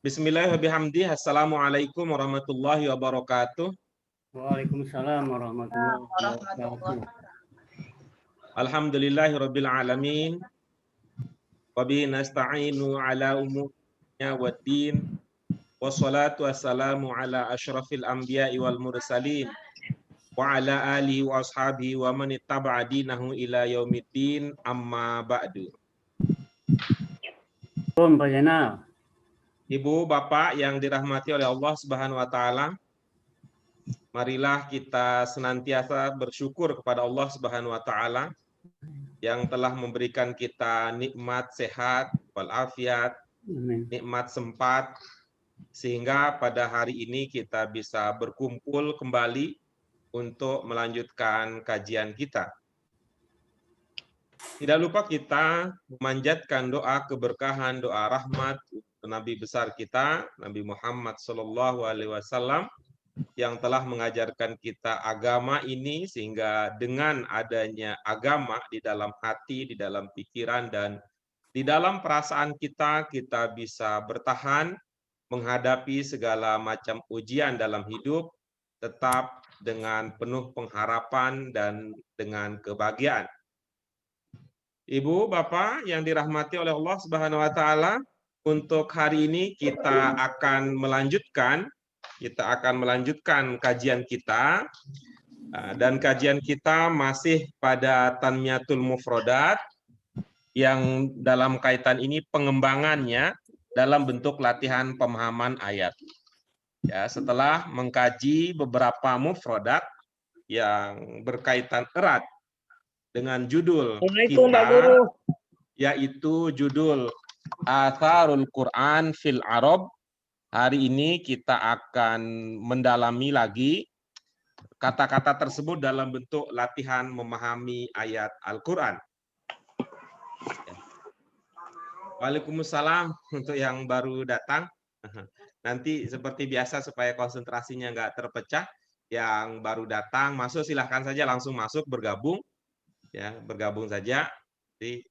Bismillahirrahmanirrahim. Assalamualaikum warahmatullahi wabarakatuh. Waalaikumsalam warahmatullahi wabarakatuh. Alhamdulillahirabbil alamin. Wa bihi nasta'inu ala umurina waddin. Wassalatu wassalamu ala asyrafil anbiya'i wal mursalin wa ala alihi wa ashabihi wa man ittaba'a dinahu ila yaumiddin, amma ba'du. Pak Zainal. Ibu, Bapak yang dirahmati oleh Allah Subhanahu wa taala, marilah kita senantiasa bersyukur kepada Allah Subhanahu wa taala yang telah memberikan kita nikmat sehat walafiat, nikmat sempat, sehingga pada hari ini kita bisa berkumpul kembali untuk melanjutkan kajian kita. Tidak lupa kita memanjatkan doa keberkahan, doa rahmat Nabi besar kita, Nabi Muhammad SAW, yang telah mengajarkan kita agama ini, sehingga dengan adanya agama di dalam hati, di dalam pikiran, dan di dalam perasaan kita, kita bisa bertahan menghadapi segala macam ujian dalam hidup, tetap dengan penuh pengharapan dan dengan kebahagiaan. Ibu, Bapak yang dirahmati oleh Allah Subhanahu wa taala, untuk hari ini kita akan melanjutkan kajian kita, dan kajian kita masih pada Tanmiyatul Mufrodat, yang dalam kaitan ini pengembangannya dalam bentuk latihan pemahaman ayat. Ya, setelah mengkaji beberapa mufrodat yang berkaitan erat dengan judul kita, yaitu judul Atharul Quran fil Arab. Hari ini kita akan mendalami lagi kata-kata tersebut dalam bentuk latihan memahami ayat Al-Quran. Waalaikumsalam untuk yang baru datang. Nanti seperti biasa supaya konsentrasinya nggak terpecah, yang baru datang masuk silahkan saja langsung masuk bergabung, ya bergabung saja. Jadi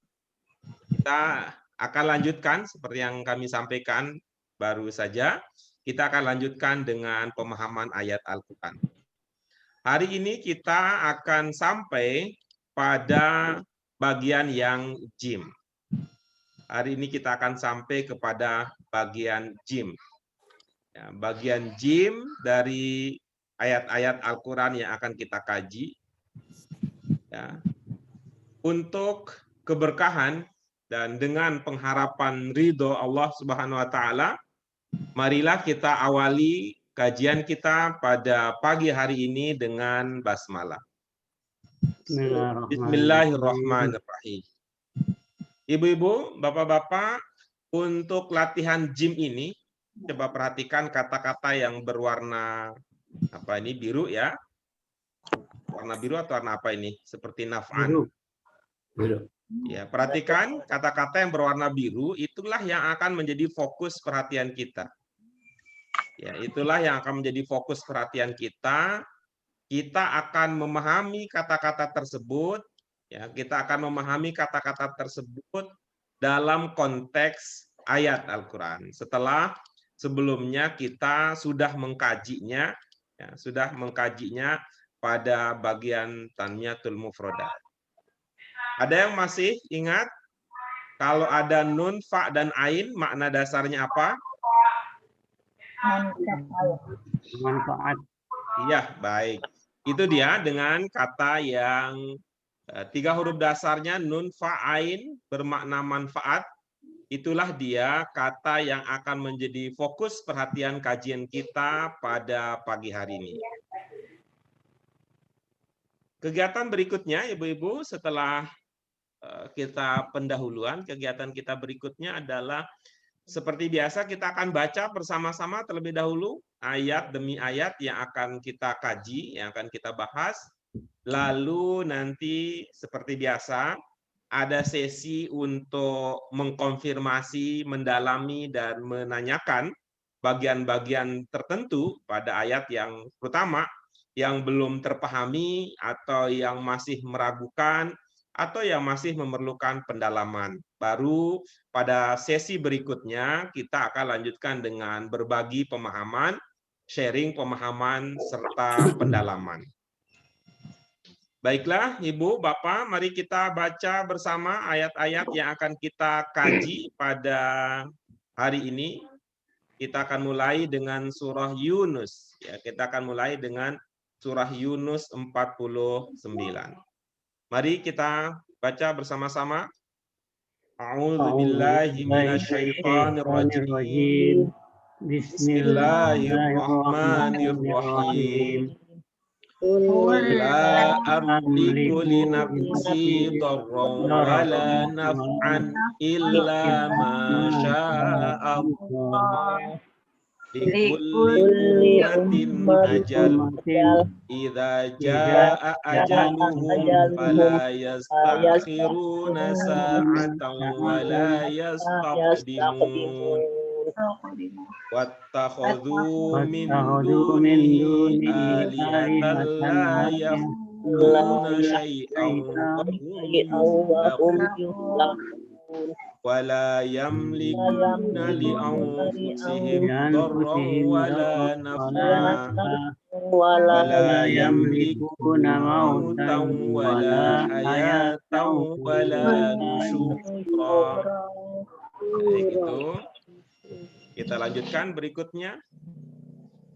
kita akan lanjutkan seperti yang kami sampaikan baru saja. Kita akan lanjutkan dengan pemahaman ayat Al-Quran. Hari ini kita akan sampai pada bagian yang jim. Hari ini kita akan sampai kepada bagian jim. Ya, bagian jim dari ayat-ayat Al-Quran yang akan kita kaji. Ya. Untuk keberkahan dan dengan pengharapan ridho Allah Subhanahu wa taala, marilah kita awali kajian kita pada pagi hari ini dengan basmalah. Bismillahirrahmanirrahim. Ibu-ibu, bapak-bapak, untuk latihan jim ini, coba perhatikan kata-kata yang berwarna apa ini, biru ya. Warna biru atau warna apa ini? Seperti naf'an. Biru. Ya, perhatikan kata-kata yang berwarna biru, itulah yang akan menjadi fokus perhatian kita. Ya, itulah yang akan menjadi fokus perhatian kita. Kita akan memahami kata-kata tersebut. Ya, kita akan memahami kata-kata tersebut dalam konteks ayat Al-Quran. Setelah sebelumnya kita sudah mengkajinya, pada bagian Tanmiyatul Mufrodat. Ada yang masih ingat kalau ada nun, fa, dan ain, makna dasarnya apa? Manfaat. Iya, baik. Itu dia dengan kata yang 3 huruf dasarnya nun, fa, ain bermakna manfaat. Itulah dia kata yang akan menjadi fokus perhatian kajian kita pada pagi hari ini. Kegiatan berikutnya, ibu-ibu, setelah kita pendahuluan, kegiatan kita berikutnya adalah seperti biasa kita akan baca bersama-sama terlebih dahulu ayat demi ayat yang akan kita kaji, yang akan kita bahas. Lalu nanti seperti biasa ada sesi untuk mengkonfirmasi, mendalami, dan menanyakan bagian-bagian tertentu pada ayat yang pertama yang belum terpahami atau yang masih meragukan atau yang masih memerlukan pendalaman. Baru pada sesi berikutnya kita akan lanjutkan dengan berbagi pemahaman, sharing pemahaman, serta pendalaman. Baiklah, Ibu, Bapak, mari kita baca bersama ayat-ayat yang akan kita kaji pada hari ini. Kita akan mulai dengan surah Yunus. Ya, kita akan mulai dengan surah Yunus 49. Mari kita baca bersama-sama. A'udzu billahi minasyaitonir rajim. Bismillahirrahmanirrahim. La amliku li nafsi darran wala naf'an illa ma syaa Allah. Likulli ummatin ajal. Idza jaa ajaluhum fala yastakhiruna sa'atan wa la yastaqdimun. Wattakhadhu min dunihi alihatan la yakhluquna syai'an wa hum yukhlaqun wa la yamlikuna li anfusihim darran wa la naf'an wa la yamlikuna mautan wa la hayatan wa la nusyura. Baik, itu kita lanjutkan berikutnya.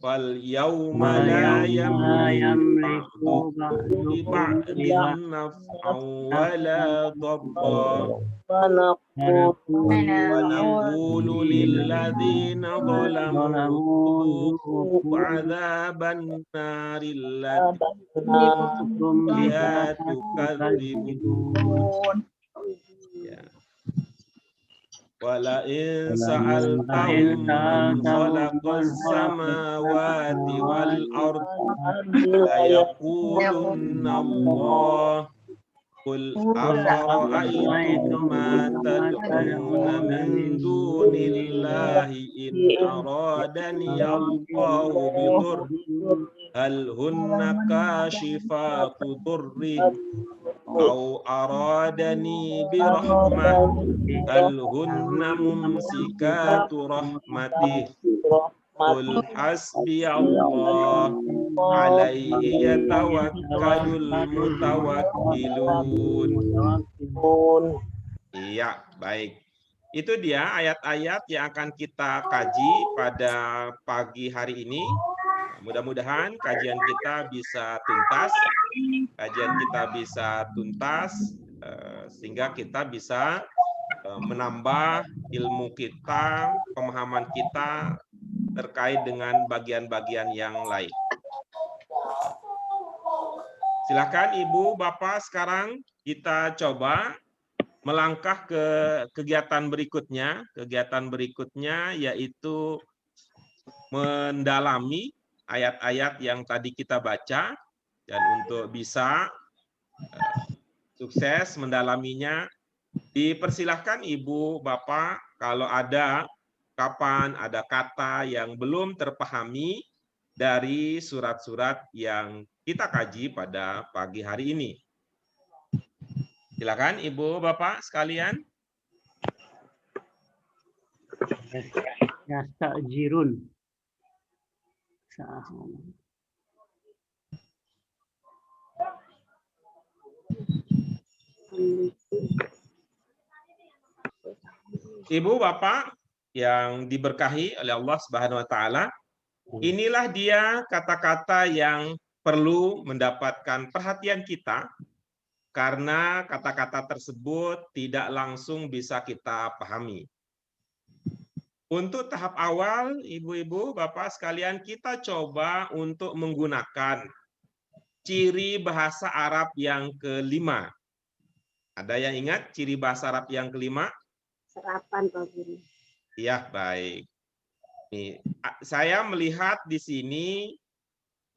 Wal yauma la yamliku ba'din naf'an wa la dharra wa naqulu lil ladzina zalamu adzaban naril ladzina tukadzibun. Ya. Wala in sa'altahum man khalaqas samawati wal ardi la yaqulunna Allah. Qul afara'aytum ma tad'una min dunillahi in aradani Allahu bidurrin hal hunna kashifatu durri aw aradani birahmah hal hunna mumsikatu rahmatih. Qul hasbi Allah alaihi yatawakkalul mutawakkilun. Iya, baik. Itu dia ayat-ayat yang akan kita kaji pada pagi hari ini. Mudah-mudahan kajian kita bisa tuntas, sehingga kita bisa menambah ilmu kita, pemahaman kita terkait dengan bagian-bagian yang lain. Silakan Ibu, Bapak, sekarang kita coba melangkah ke kegiatan berikutnya. Kegiatan berikutnya yaitu mendalami ayat-ayat yang tadi kita baca, dan untuk bisa sukses mendalaminya, dipersilahkan Ibu, Bapak, kalau ada kata yang belum terpahami dari surat-surat yang kita kaji pada pagi hari ini. Silakan Ibu, Bapak sekalian. Yastajirun. Ibu, Bapak yang diberkahi oleh Allah Subhanahu wa taala, inilah dia kata-kata yang perlu mendapatkan perhatian kita, karena kata-kata tersebut tidak langsung bisa kita pahami. Untuk tahap awal, Ibu-ibu, Bapak sekalian, kita coba untuk menggunakan ciri bahasa Arab yang kelima. Ada yang ingat ciri bahasa Arab yang kelima? Serapan, Pak Guru. Iya, baik. Nih, saya melihat di sini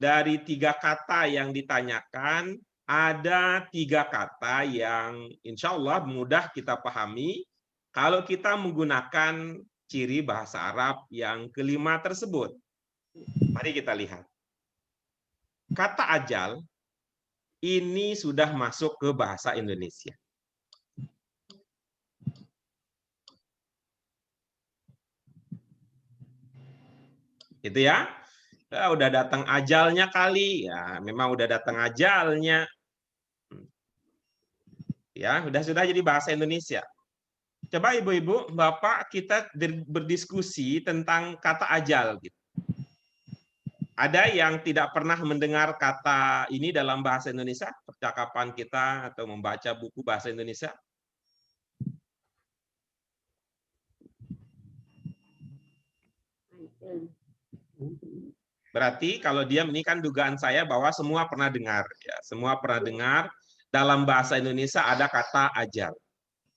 dari 3 kata yang ditanyakan, ada 3 kata yang insya Allah mudah kita pahami kalau kita menggunakan ciri bahasa Arab yang kelima tersebut. Mari kita lihat. Kata ajal ini sudah masuk ke bahasa Indonesia. Gitu ya. Ya, udah datang ajalnya kali. Ya, memang udah datang ajalnya. Ya, sudah jadi bahasa Indonesia. Coba Ibu-ibu, Bapak kita berdiskusi tentang kata ajal gitu. Ada yang tidak pernah mendengar kata ini dalam bahasa Indonesia, percakapan kita atau membaca buku bahasa Indonesia? Berarti kalau diam ini kan dugaan saya bahwa semua pernah dengar, ya, semua pernah dengar dalam bahasa Indonesia ada kata ajal.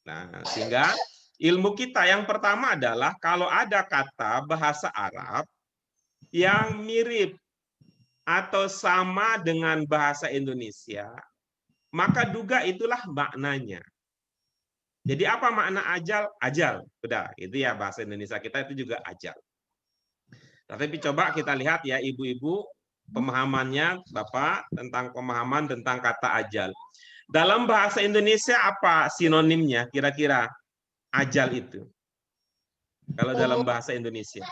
Nah, sehingga ilmu kita yang pertama adalah kalau ada kata bahasa Arab yang mirip atau sama dengan bahasa Indonesia, maka duga itulah maknanya. Jadi apa makna ajal? Ajal, udah, itu ya bahasa Indonesia kita itu juga ajal. Tapi coba kita lihat ya ibu-ibu, pemahamannya Bapak tentang pemahaman tentang kata ajal. Dalam bahasa Indonesia apa sinonimnya kira-kira ajal itu? Kalau dalam bahasa Indonesia.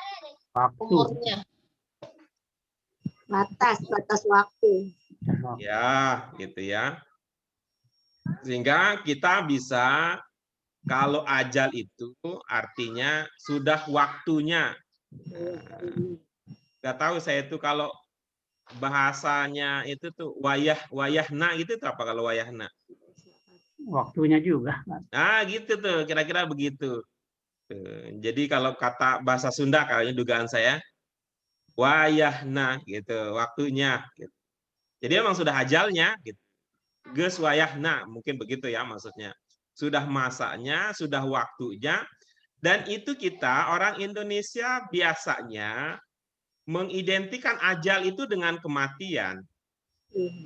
Waktu. Batas waktu. Ya, gitu ya. Sehingga kita bisa, kalau ajal itu artinya sudah waktunya. Nggak tahu saya itu kalau bahasanya itu tuh wayahna gitu tuh apa kalau wayahna? Waktunya juga. Nah, gitu tuh, kira-kira begitu. Jadi kalau kata bahasa Sunda kayaknya dugaan saya wayahna gitu, waktunya gitu. Jadi emang sudah ajalnya gitu. Geus wayahna, mungkin begitu ya maksudnya. Sudah masanya, sudah waktunya, dan itu kita orang Indonesia biasanya mengidentikan ajal itu dengan kematian.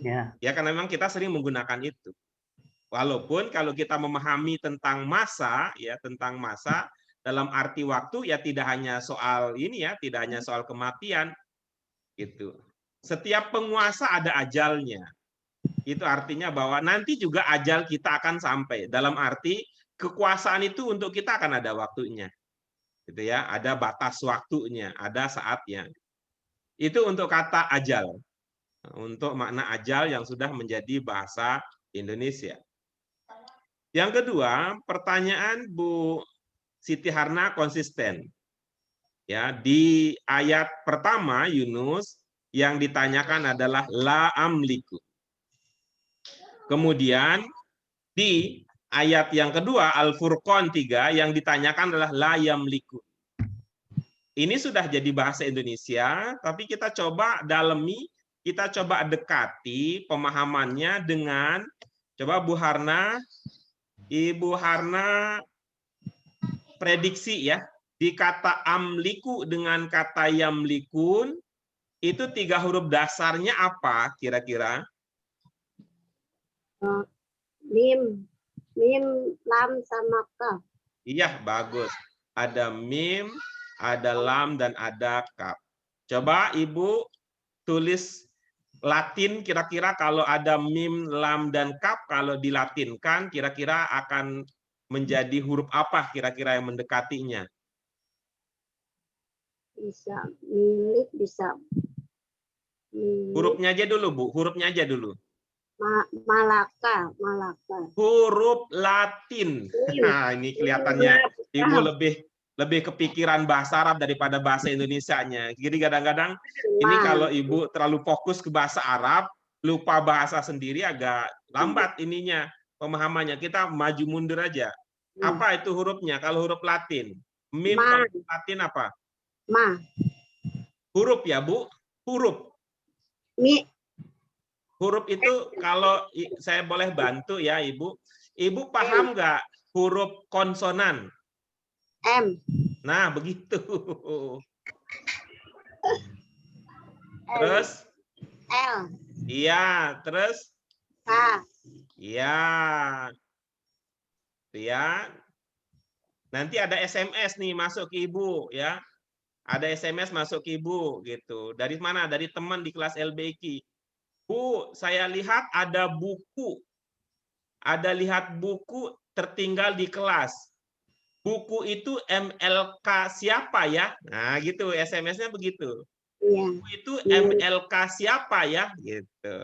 Ya. Ya karena memang kita sering menggunakan itu. Walaupun kalau kita memahami tentang masa, ya tentang masa dalam arti waktu, ya tidak hanya soal ini ya, tidak hanya soal kematian, gitu. Setiap penguasa ada ajalnya. Itu artinya bahwa nanti juga ajal kita akan sampai. Dalam arti kekuasaan itu untuk kita akan ada waktunya, gitu ya. Ada batas waktunya, ada saatnya. Itu untuk kata ajal, untuk makna ajal yang sudah menjadi bahasa Indonesia. Yang kedua, pertanyaan Bu Siti Harna konsisten. Ya, di ayat pertama Yunus yang ditanyakan adalah la amliku. Kemudian di ayat yang kedua Al-Furqan 3 yang ditanyakan adalah la yamliku. Ini sudah jadi bahasa Indonesia, tapi kita coba dalami, kita coba dekati pemahamannya dengan, coba Bu Harna, Ibu Harna prediksi ya, di kata amliku dengan kata yamlikun, itu 3 huruf dasarnya apa kira-kira? Mim, lam, sama kaf. Iya, bagus. Ada mim, ada lam, dan ada kaf. Coba Ibu tulis Latin kira-kira kalau ada mim, lam, dan kaf, kalau dilatinkan kira-kira akan menjadi huruf apa kira-kira yang mendekatinya? Bisa milik, bisa milik. Hurufnya aja dulu, Bu. Hurufnya aja dulu. Malaka. Huruf Latin. Nah, ini kelihatannya Ibu lebih kepikiran bahasa Arab daripada bahasa Indonesianya. Jadi kadang-kadang ini kalau Ibu terlalu fokus ke bahasa Arab, lupa bahasa sendiri, agak lambat ininya pemahamannya. Kita maju mundur aja. Apa itu hurufnya? Kalau huruf Latin, mim Latin apa? Ma. Huruf ya, Bu? Huruf. Mi. Huruf itu kalau saya boleh bantu ya, Ibu. Ibu paham nggak huruf konsonan? M. Nah, begitu. Terus? L. Iya, terus? H. Iya. Ya. Nanti ada SMS nih masuk ke Ibu ya. Ada SMS masuk ke Ibu gitu. Dari mana? Dari teman di kelas LBQ. Bu, saya lihat ada buku. Ada lihat buku tertinggal di kelas. Buku itu MLK siapa ya? Nah, gitu SMS-nya begitu. Iya. Itu MLK siapa ya? Gitu.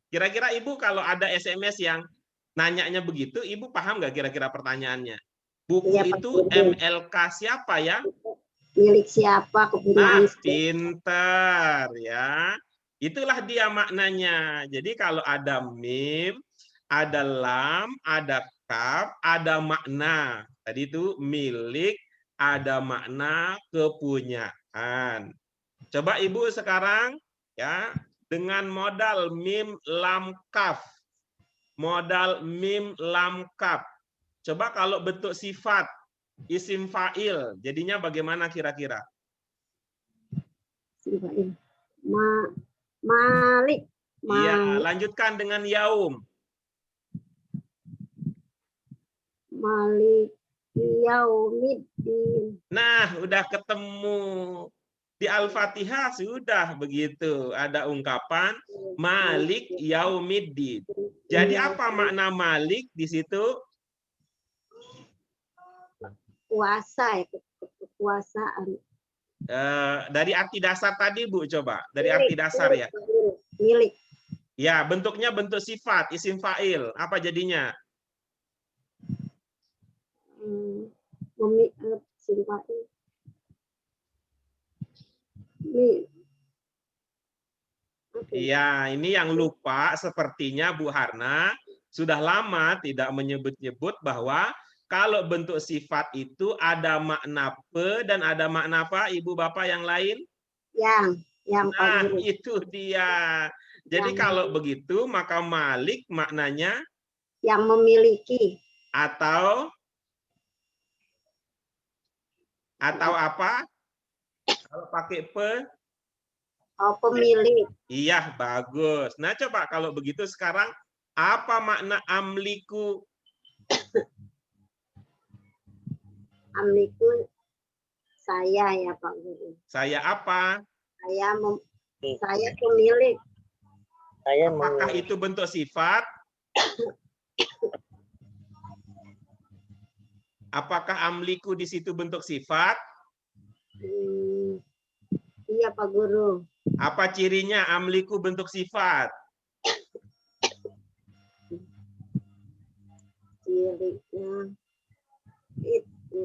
Kira-kira Ibu kalau ada SMS yang nanyanya begitu, Ibu paham nggak kira-kira pertanyaannya? Buku Iya, Pak itu Guru. MLK siapa ya? Milik siapa, kepunyaan siapa? Pinter ya. Itulah dia maknanya. Jadi kalau ada mim, ada lam, ada kaf, ada makna. Tadi itu milik, ada makna kepunyaan. Coba Ibu sekarang ya dengan modal mim lam kaf. Modal mim lam kaf. Coba kalau bentuk sifat isim fa'il, jadinya bagaimana kira-kira? Malik. Iya, lanjutkan dengan yaum. Malik Yaumiddin. Nah, udah ketemu. Di Al-Fatihah sudah begitu. Ada ungkapan Malik Yaumiddin. Jadi apa makna Malik di situ? Kuasa, kekuasaan. Dari arti dasar tadi, Bu, coba. Dari arti dasar ya. Milik. Ya, bentuknya bentuk sifat, isim fa'il. Apa jadinya? Iya, ini yang lupa sepertinya Bu Harna sudah lama tidak menyebut-nyebut bahwa kalau bentuk sifat itu ada makna pe dan ada makna apa, Ibu Bapak yang lain? Yang Nah, itu dia. Jadi kalau begitu maka malik maknanya yang memiliki atau apa? Kalau pakai pe? Oh, pemilik. Iya, bagus. Nah, coba kalau begitu sekarang apa makna amliku? Amliku saya ya Pak Guru. Saya apa? Saya pemilik. Apakah itu bentuk sifat? Apakah amliku di situ bentuk sifat? Iya Pak Guru. Apa cirinya amliku bentuk sifat? Cirinya itu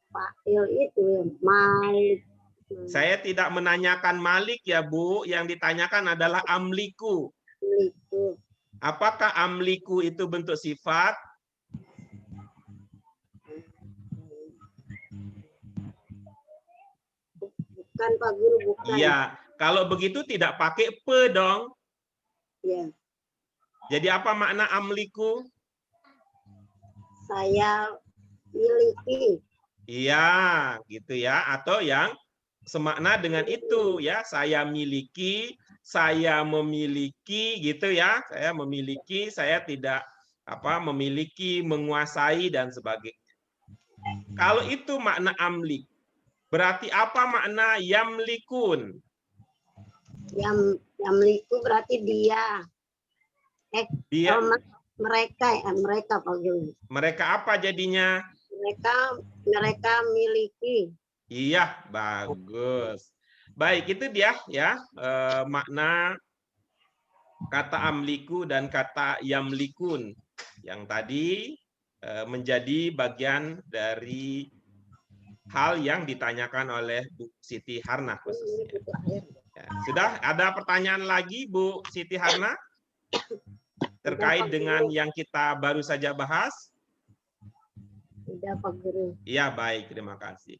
fa'il itu ya, malik. Saya tidak menanyakan malik ya Bu, yang ditanyakan adalah amliku. Apakah amliku itu bentuk sifat? Bukan Pak Guru, bukan. Iya, kalau begitu tidak pakai pe dong. Iya. Jadi apa makna amliku? Saya miliki. Iya, gitu ya. Atau yang semakna dengan itu ya, saya miliki, saya memiliki gitu ya. Saya memiliki, saya tidak memiliki, menguasai dan sebagainya. Kalau itu makna amlik, berarti apa makna yamlikun? Yamliku berarti dia. Dia. Mereka Pak Guru. Mereka apa jadinya? Mereka miliki. Iya, bagus. Baik, itu dia ya makna kata amliku dan kata yamlikun yang tadi menjadi bagian dari hal yang ditanyakan oleh Bu Siti Harna khususnya. Ya, sudah ada pertanyaan lagi Bu Siti Harna terkait dengan yang kita baru saja bahas? Sudah Pak Guru. Iya, baik, terima kasih.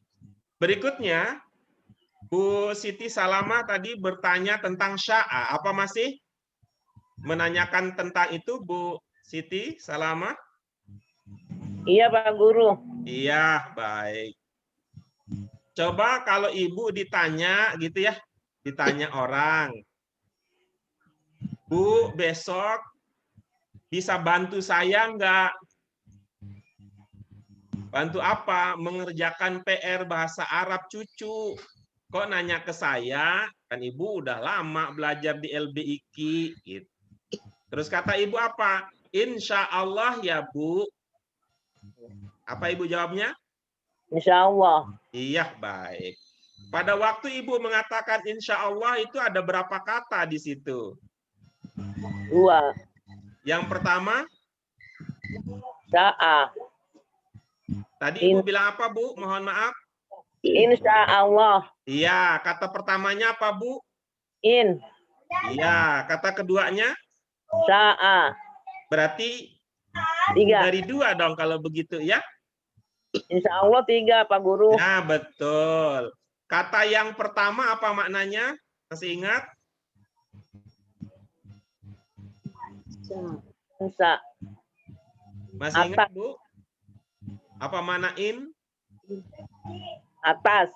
Berikutnya, Bu Siti Salama tadi bertanya tentang sya'a. Apa masih menanyakan tentang itu, Bu Siti Salama? Iya, Pak Guru. Iya, baik. Coba kalau Ibu ditanya gitu ya, ditanya orang, Bu, besok bisa bantu saya enggak? Bantu apa? Mengerjakan PR bahasa Arab cucu. Kok nanya ke saya? Kan Ibu udah lama belajar di LBIQ. Gitu. Terus kata Ibu apa? Insya Allah ya Bu. Apa Ibu jawabnya? Insya Allah. Iya, baik. Pada waktu Ibu mengatakan insya Allah itu ada berapa kata di situ? 2. Yang pertama, Sa'a. tadi Ibu bilang apa, Bu? Mohon maaf. Insya Allah. Iya, kata pertamanya apa, Bu? In. Iya, kata keduanya? Sa'a. Berarti 3. dari 2 dong kalau begitu ya. Insya Allah 3, Pak Guru. Nah, betul. Kata yang pertama apa maknanya? Masih ingat? Insya. Masih ingat, Atas. Bu? Apa makna in? Atas.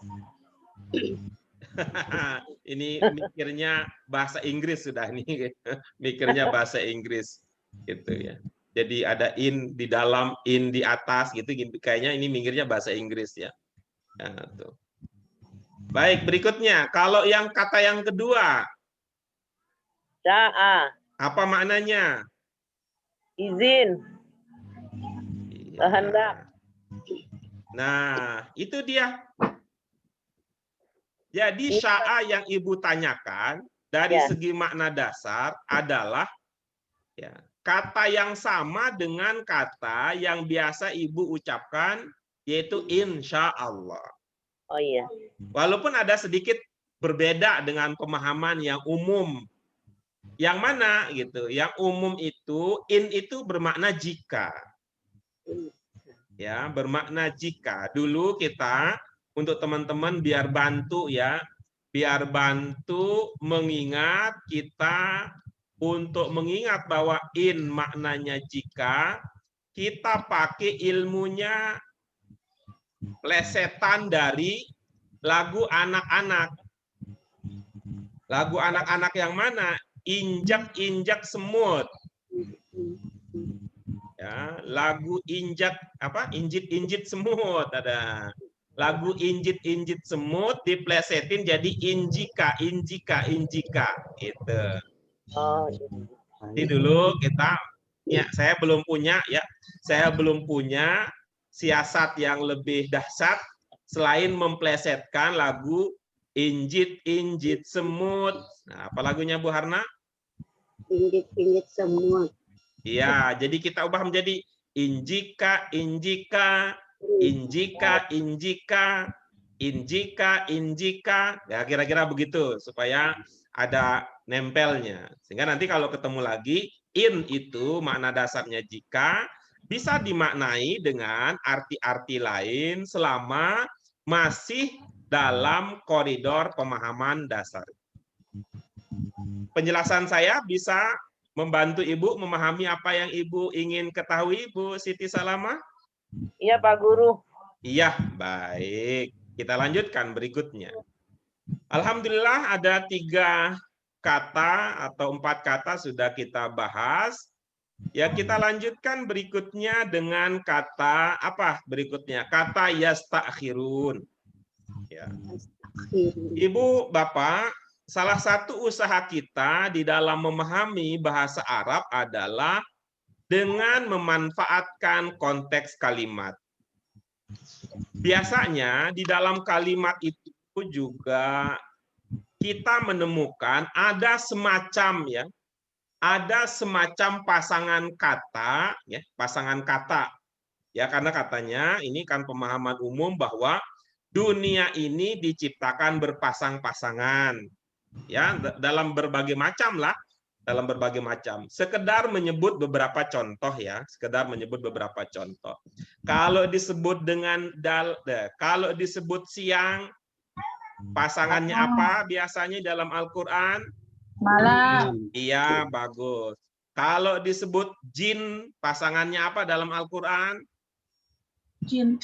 Ini mikirnya bahasa Inggris sudah nih. Mikirnya bahasa Inggris gitu ya. Jadi ada in di dalam, in di atas gitu. Kayaknya ini mikirnya bahasa Inggris ya. Nah, tuh. Baik, berikutnya. Kalau yang kata yang kedua, Sa'a. apa maknanya? Izin. Iya. Kehendak. Nah, itu dia. Jadi sya'a yang Ibu tanyakan dari segi makna dasar adalah ya, kata yang sama dengan kata yang biasa Ibu ucapkan, yaitu insya Allah. Oh iya. Walaupun ada sedikit berbeda dengan pemahaman yang umum. Yang mana gitu? Yang umum itu in itu bermakna jika. Ya, bermakna jika. Dulu kita untuk teman-teman biar bantu ya, biar bantu mengingat kita untuk mengingat bahwa in maknanya jika, kita pakai ilmunya plesetan dari lagu anak-anak. Lagu anak-anak yang mana? Injak-injak semut. Ya, lagu injak apa? Injit-injit semut ada. Lagu injit-injit semut diplesetin jadi injika, injika, injika gitu. Oh. Jadi dulu kita ya, saya belum punya ya. Saya belum punya siasat yang lebih dahsyat selain memplesetkan lagu injit-injit semut. Nah, apa lagunya Bu Harna? Injit-injit semut. Iya, jadi kita ubah menjadi injika, injika, injika, injika, injika, injika. Ya, kira-kira begitu supaya ada nempelnya. Sehingga nanti kalau ketemu lagi, in itu makna dasarnya jika, bisa dimaknai dengan arti-arti lain selama masih dalam koridor pemahaman dasar. Penjelasan saya bisa membantu Ibu memahami apa yang Ibu ingin ketahui, Bu Siti Salamah? Iya, Pak Guru. Iya, baik. Kita lanjutkan berikutnya. Alhamdulillah ada 3 kata atau 4 kata sudah kita bahas. Ya, kita lanjutkan berikutnya dengan kata apa berikutnya? Kata yastakhirun. Ya. Ibu, Bapak, salah satu usaha kita di dalam memahami bahasa Arab adalah dengan memanfaatkan konteks kalimat. Biasanya di dalam kalimat itu juga kita menemukan ada semacam ya, ada semacam pasangan kata ya, pasangan kata. Ya, karena katanya ini kan pemahaman umum bahwa dunia ini diciptakan berpasang-pasangan. Ya, dalam berbagai macam lah, dalam berbagai macam. Sekedar menyebut beberapa contoh ya, sekedar menyebut beberapa contoh. Kalau disebut dengan kalau disebut siang, pasangannya apa biasanya dalam Al-Qur'an? Malam. Iya, bagus. Kalau disebut jin, pasangannya apa dalam Al-Qur'an? Jin.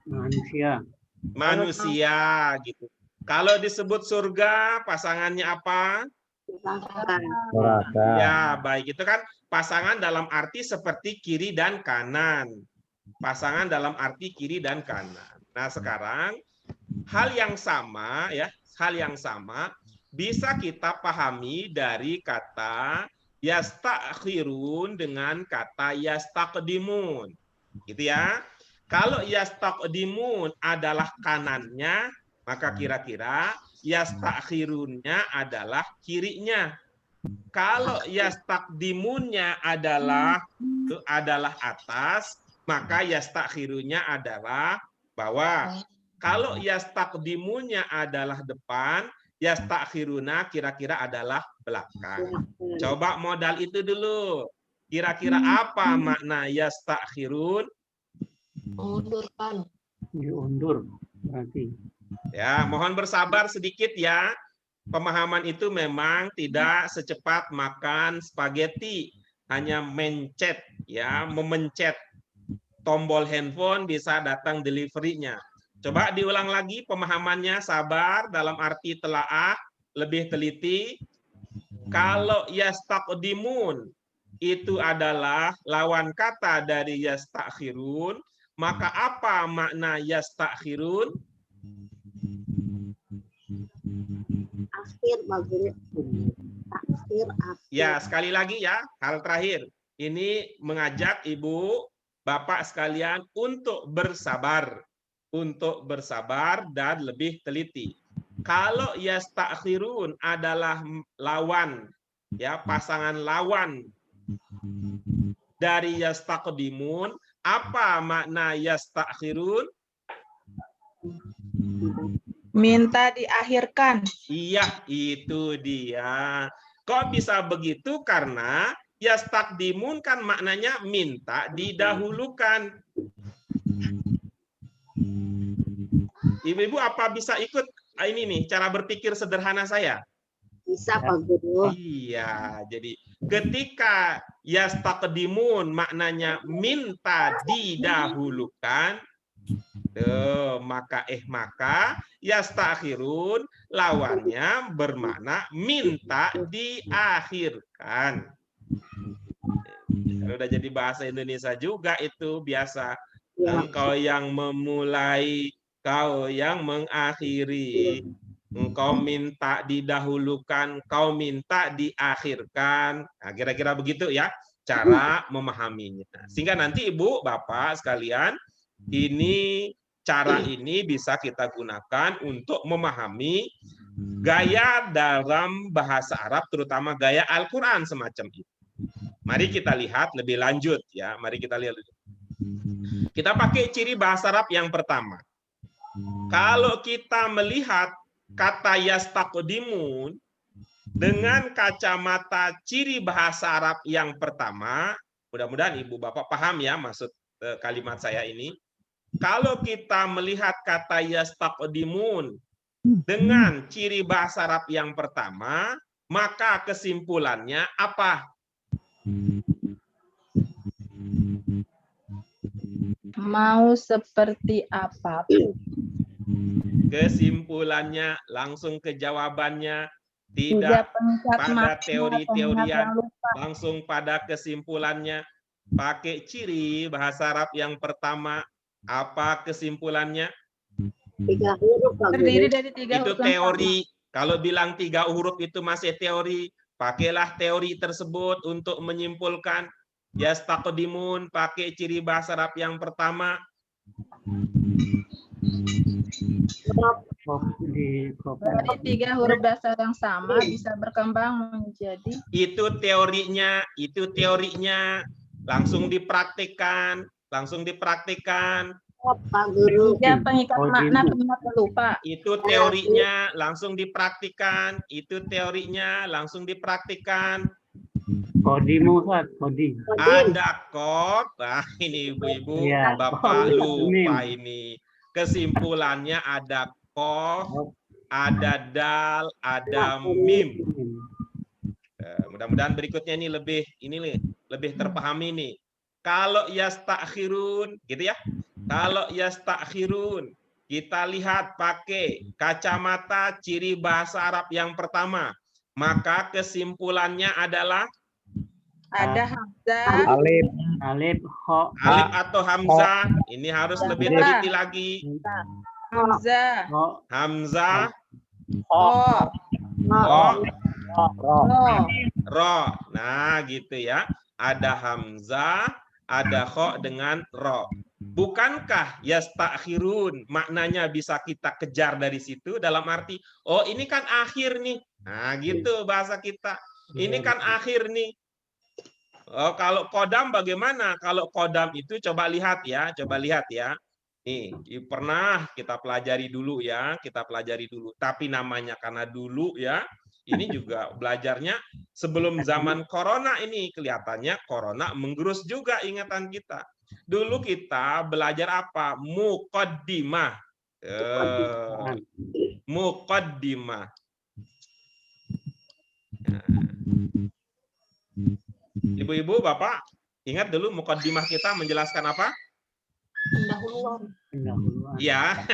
Manusia. Manusia gitu. Kalau disebut surga, pasangannya apa? Neraka. Ya, baik. Itu kan pasangan dalam arti seperti kiri dan kanan. Pasangan dalam arti kiri dan kanan. Nah, sekarang hal yang sama ya, hal yang sama bisa kita pahami dari kata yastakhirun dengan kata yastaqdimun. Gitu ya. Kalau yastaqdimun adalah kanannya, Maka kira-kira yastakhirunnya adalah kirinya. Kalau yastakdimunnya adalah atas, maka yastakhirunya adalah bawah. Kalau yastakdimunya adalah depan, yastakhiruna kira-kira adalah belakang. Coba modal itu dulu. Kira-kira apa makna yastakhirun? Mundurkan. Diundur berarti. Ya, mohon bersabar sedikit ya. Pemahaman itu memang tidak secepat makan spaghetti, hanya mencet ya, memencet tombol handphone bisa datang delivery-nya. Coba diulang lagi pemahamannya, sabar dalam arti telaah, lebih teliti. Kalau yastaqdimun itu adalah lawan kata dari yastakhirun, maka apa makna yastakhirun? Akhir bagus. Akhir. Ya, sekali lagi ya, hal terakhir. Ini mengajak Ibu, Bapak sekalian untuk bersabar. Untuk bersabar dan lebih teliti. Kalau yastakhirun adalah lawan, ya pasangan lawan dari yastaqdimun, apa makna yastakhirun? Minta diakhirkan. Iya, itu dia. Kok bisa begitu? Karena yastakdimun kan maknanya minta didahulukan. Ibu-ibu apa bisa ikut ini nih cara berpikir sederhana saya? Bisa Pak Guru. Iya, jadi ketika yastakdimun maknanya minta didahulukan, maka yastakhirun lawannya bermakna minta diakhirkan. Kalau udah jadi bahasa Indonesia juga itu biasa. Engkau yang memulai, kau yang mengakhiri. Engkau minta didahulukan, kau minta diakhirkan. Nah, kira-kira begitu ya cara memahaminya. Sehingga nanti Ibu, Bapak sekalian, cara ini bisa kita gunakan untuk memahami gaya dalam bahasa Arab, terutama gaya Al-Quran semacam itu. Mari kita lihat lebih lanjut ya. Mari kita lihat. Kita pakai ciri bahasa Arab yang pertama. Kalau kita melihat kata yastaqdimun dengan kacamata ciri bahasa Arab yang pertama, mudah-mudahan Ibu Bapak paham ya maksud kalimat saya ini. Kalau kita melihat kata yastaqdimun dengan ciri bahasa Arab yang pertama, maka kesimpulannya apa? Mau seperti apa? Kesimpulannya langsung ke jawabannya, tidak pada teori-teorian, langsung pada kesimpulannya. Pakai ciri bahasa Arab yang pertama, apa kesimpulannya? 3 huruf Pak Guru. Terdiri dari 3 Itu huruf. teori. Kalau bilang 3 huruf itu masih teori, pakailah teori tersebut untuk menyimpulkan. Yastaqdimun pakai ciri bahasa Arab yang pertama. Dari 3 huruf dasar yang sama bisa berkembang menjadi. Itu teorinya. Langsung dipraktikkan. Pak Guru. Ya, pengikat makna pengingat pelupa. Itu teorinya, langsung dipraktikkan. Kodimu, Ustaz. Kodi. Ada kod. Nah, ini ibu-ibu, Ya. Bapak lupa ini. Kesimpulannya ada kof, ada dal, ada mim. Mudah-mudahan berikutnya ini lebih terpahami nih. Kalau yastakhirun, gitu ya. Kalau yastakhirun, kita lihat pakai kacamata ciri bahasa Arab yang pertama. Maka kesimpulannya adalah Ada hamzah, Alif, ho, alif atau hamzah. Ini harus lebih teliti lagi. hamzah, Hamzah, ho, ro. Nah, gitu ya. Ada hamzah, ada kho dengan ro. Bukankah yastakhirun maknanya bisa kita kejar dari situ dalam arti oh ini kan akhir nih. Nah, gitu bahasa kita. Ini kan akhir nih. Oh, kalau kodam bagaimana? Kalau kodam itu coba lihat ya. Nih, pernah kita pelajari dulu ya, Tapi namanya karena dulu ya, ini juga belajarnya sebelum zaman corona ini kelihatannya corona menggerus juga ingatan kita. Dulu kita belajar apa? Muqaddimah. Muqaddimah. Ibu-ibu, Bapak, ingat dulu muqaddimah kita menjelaskan apa? Pendahuluan. Iya,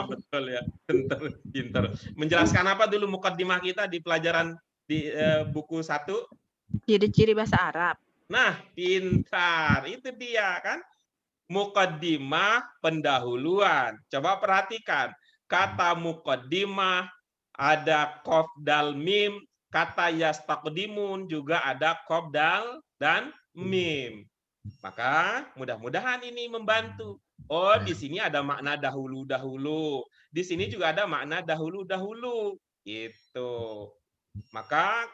betul ya. Pinter. Menjelaskan apa dulu muqaddimah kita di pelajaran di buku 1? Ciri-ciri bahasa Arab. Nah, pintar. Itu dia kan. Muqaddimah pendahuluan. Coba perhatikan. Kata muqaddimah ada qaf dal mim, kata yastaqdimun juga ada qaf dal dan mim. Maka mudah-mudahan ini membantu. Oh, di sini ada makna dahulu-dahulu. Di sini juga ada makna dahulu-dahulu. Gitu. Maka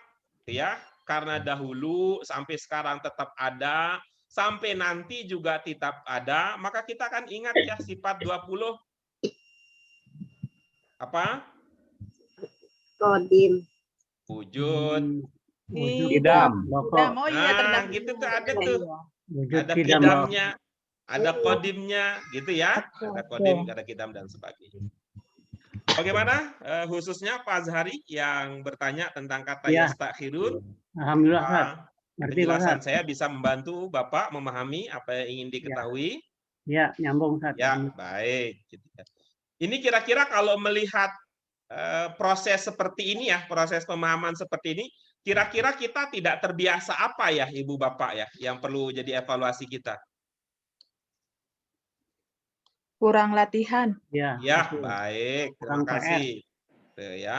ya, karena dahulu sampai sekarang tetap ada, sampai nanti juga tetap ada, maka kita kan ingat ya sifat 20 apa? Kodim. Wujud. Kidam. Oh iya, Nah, gitu tuh ada tuh. Wujud Ada kidam. kidamnya, ada kodimnya, gitu ya. Ada kodim, ada kidam dan sebagainya. Bagaimana khususnya Pak Azhari yang bertanya tentang kata Ya. yastakhirun? Alhamdulillah, Ustaz. Ngerti, Penjelasan Ustaz? saya bisa membantu Bapak memahami apa yang ingin diketahui. Ya, nyambung, Ustaz. Ya, baik. Ini kira-kira kalau melihat proses seperti ini ya, proses pemahaman seperti ini, kira-kira kita tidak terbiasa apa ya, Ibu Bapak ya, yang perlu jadi evaluasi kita? Kurang latihan. Ya, Ya, betul. baik. Terima Kurang PR. kasih. Tuh, ya.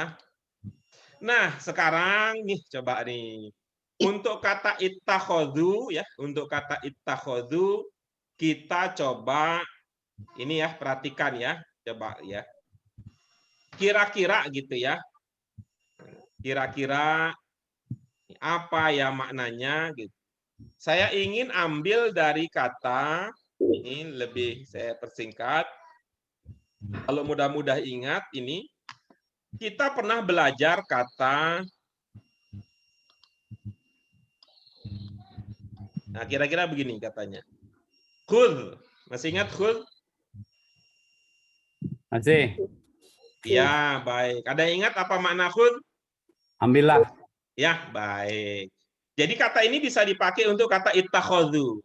Nah, sekarang nih coba nih. Untuk kata ittakhadhu ya, untuk kata ittakhadhu kita coba ini ya, perhatikan ya, coba ya. Kira-kira gitu ya. Kira-kira apa ya maknanya gitu. Saya ingin ambil dari kata ini lebih saya persingkat. Kalau mudah-mudah ingat ini kita pernah belajar kata. Nah, kira-kira begini katanya. Khudh. Masih ingat khudh? Masih. Ya, baik. Ada yang ingat apa makna khudh? Ambillah. Ya, baik. Jadi kata ini bisa dipakai untuk kata ittakhadhu.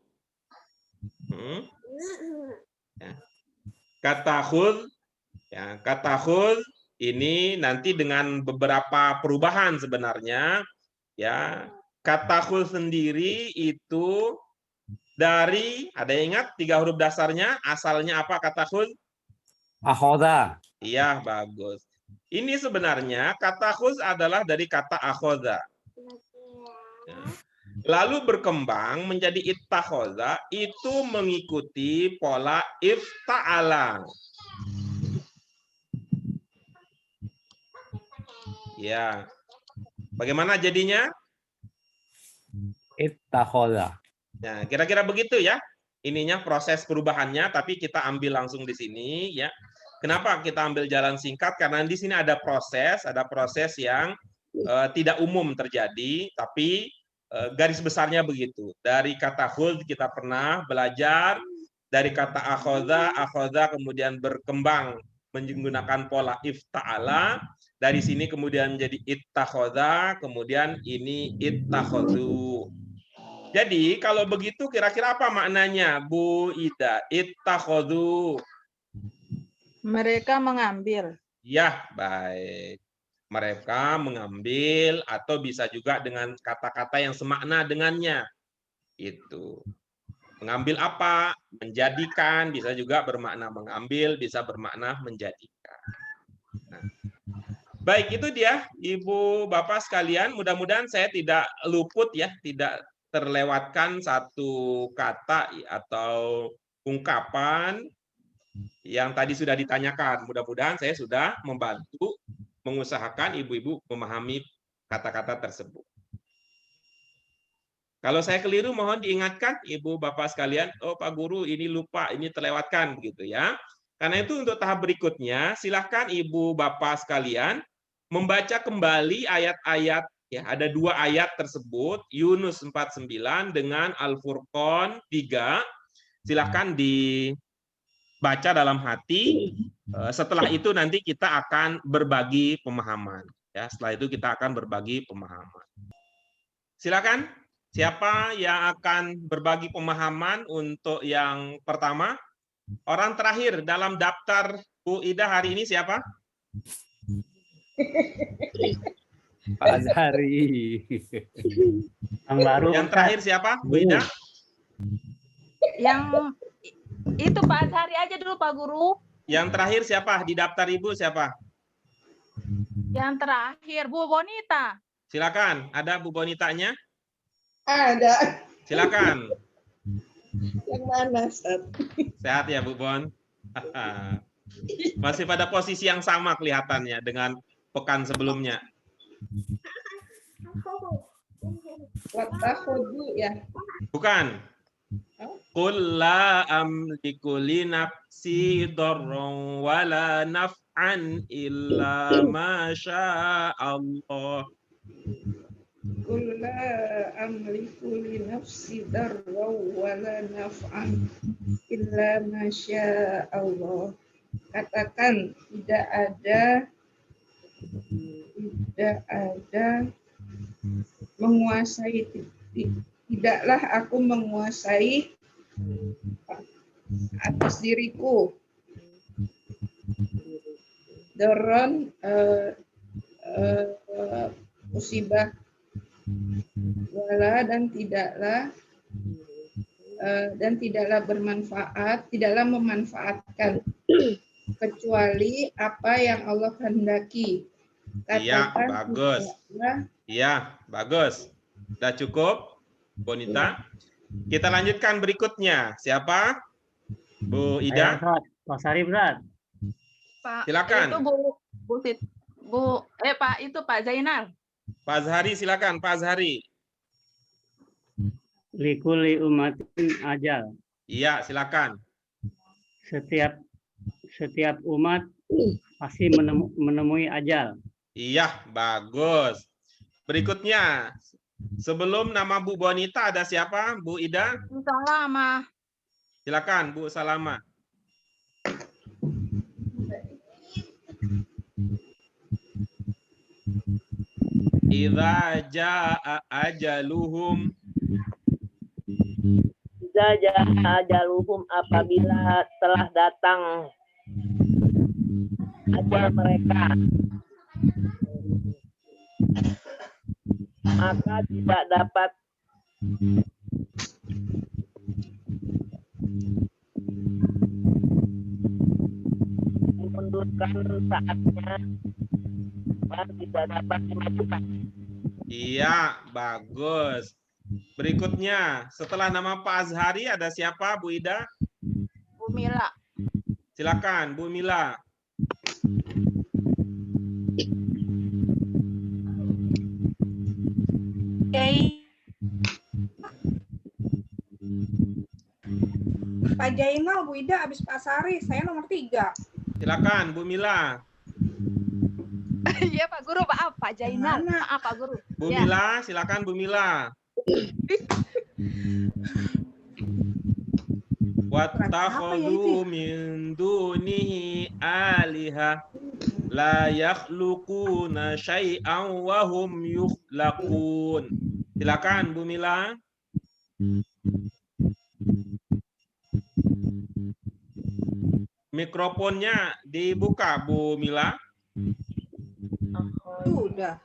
Ya. Kata khudh, ya, kata khudh ini nanti dengan beberapa perubahan sebenarnya. Ya, kata khudh sendiri itu dari, ada yang ingat 3 huruf dasarnya, asalnya apa kata khudh? Akhoda. Iya, bagus. Ini sebenarnya kata khudh adalah dari kata akhoda. Lalu berkembang menjadi ittakhadha, itu mengikuti pola ifta'ala. Ya. Bagaimana jadinya? Ittakhoda. Nah, kira-kira begitu ya. Ininya proses perubahannya, tapi kita ambil langsung di sini ya. Kenapa kita ambil jalan singkat? Karena di sini ada proses yang tidak umum terjadi, tapi garis besarnya begitu. Dari kata khudh kita pernah belajar, dari kata akhoda kemudian berkembang menggunakan pola ifta'ala, dari sini kemudian menjadi ittakhadha, kemudian ini ittakhadhu. Jadi kalau begitu kira-kira apa maknanya Bu Ida? Ittakhadhu. Mereka mengambil. Ya, baik. Mereka mengambil atau bisa juga dengan kata-kata yang semakna dengannya. Itu. Mengambil apa? Menjadikan, bisa juga bermakna mengambil, bisa bermakna menjadikan. Nah. Baik, itu dia Ibu Bapak sekalian. Mudah-mudahan saya tidak luput ya, tidak terlewatkan satu kata atau ungkapan yang tadi sudah ditanyakan. Mudah-mudahan saya sudah membantu mengusahakan ibu-ibu memahami kata-kata tersebut. Kalau saya keliru, mohon diingatkan ibu bapak sekalian. Oh Pak Guru, ini lupa, ini terlewatkan begitu ya. Karena itu untuk tahap berikutnya, silakan ibu bapak sekalian membaca kembali ayat-ayat. Ya, ada 2 ayat tersebut, Yunus 49 dengan Al-Furqan 3. Silakan dibaca dalam hati. Setelah itu nanti kita akan berbagi pemahaman. Ya, setelah itu kita akan berbagi pemahaman. Silakan, siapa yang akan berbagi pemahaman untuk yang pertama? Orang terakhir dalam daftar Bu Ida hari ini siapa? Pak Azhari. Yang baru. Yang terakhir siapa, Bu Ida? Yang itu Pak Azhari aja dulu Pak Guru. Yang terakhir siapa? Di daftar Ibu siapa? Yang terakhir Bu Bonita. Silakan, ada Bu Bonitanya? Ada. Silakan. Yang mana, Ustaz? Sehat ya Bu Bon? Masih pada posisi yang sama kelihatannya dengan pekan sebelumnya. Wattakhudhu ya. Bukan. Qul la amliku li nafsi darran wala naf'an illa ma syaa Allah. Qul la amliku li nafsi darran wala naf'an illa ma syaa Allah. Katakan tidak ada menguasai, tidaklah aku menguasai atas diriku daron musibah, wala dan tidaklah bermanfaat, tidaklah memanfaatkan kecuali apa yang Allah kehendaki. Iya, Katakan bagus. tidaklah. Iya, bagus. Sudah cukup, Bonita. Kita lanjutkan berikutnya. Siapa? Bu Ayo, Ida? Ustaz. Pak Sari berat. Pak Silakan. itu Pak itu Pak Zainal. Pak Azhari, silakan. Pak Azhari. Likuli umatin ajal. Iya, silakan. Setiap umat pasti menemui ajal. Iya, bagus. Berikutnya, sebelum nama Bu Bonita ada siapa? Bu Ida? Salama. Silakan, Bu Salama. Idza jaa ajaluhum. Idza jaa ajaluhum, apabila telah datang ajal mereka, maka tidak dapat dimundurkan saatnya dan tidak dapat dimajukan. Iya, bagus. Berikutnya, setelah nama Pak Azhari ada siapa, Bu Ida? Bu Mila. Silakan, Bu Mila. Pak Jainal, Bu Ida, habis Pak Sari, saya nomor 3. Silakan, Bu Mila. Iya Pak Guru, maaf Pak Jainal. Mana? Maaf Pak Guru. Bu Ya. Mila, silakan Bu Mila. Wattakhadhu min dunihi aliha la yakhluquna syai'an wa hum yukhlaqun. Silakan Bu Mila. Mikrofonnya dibuka Bu Mila. Udah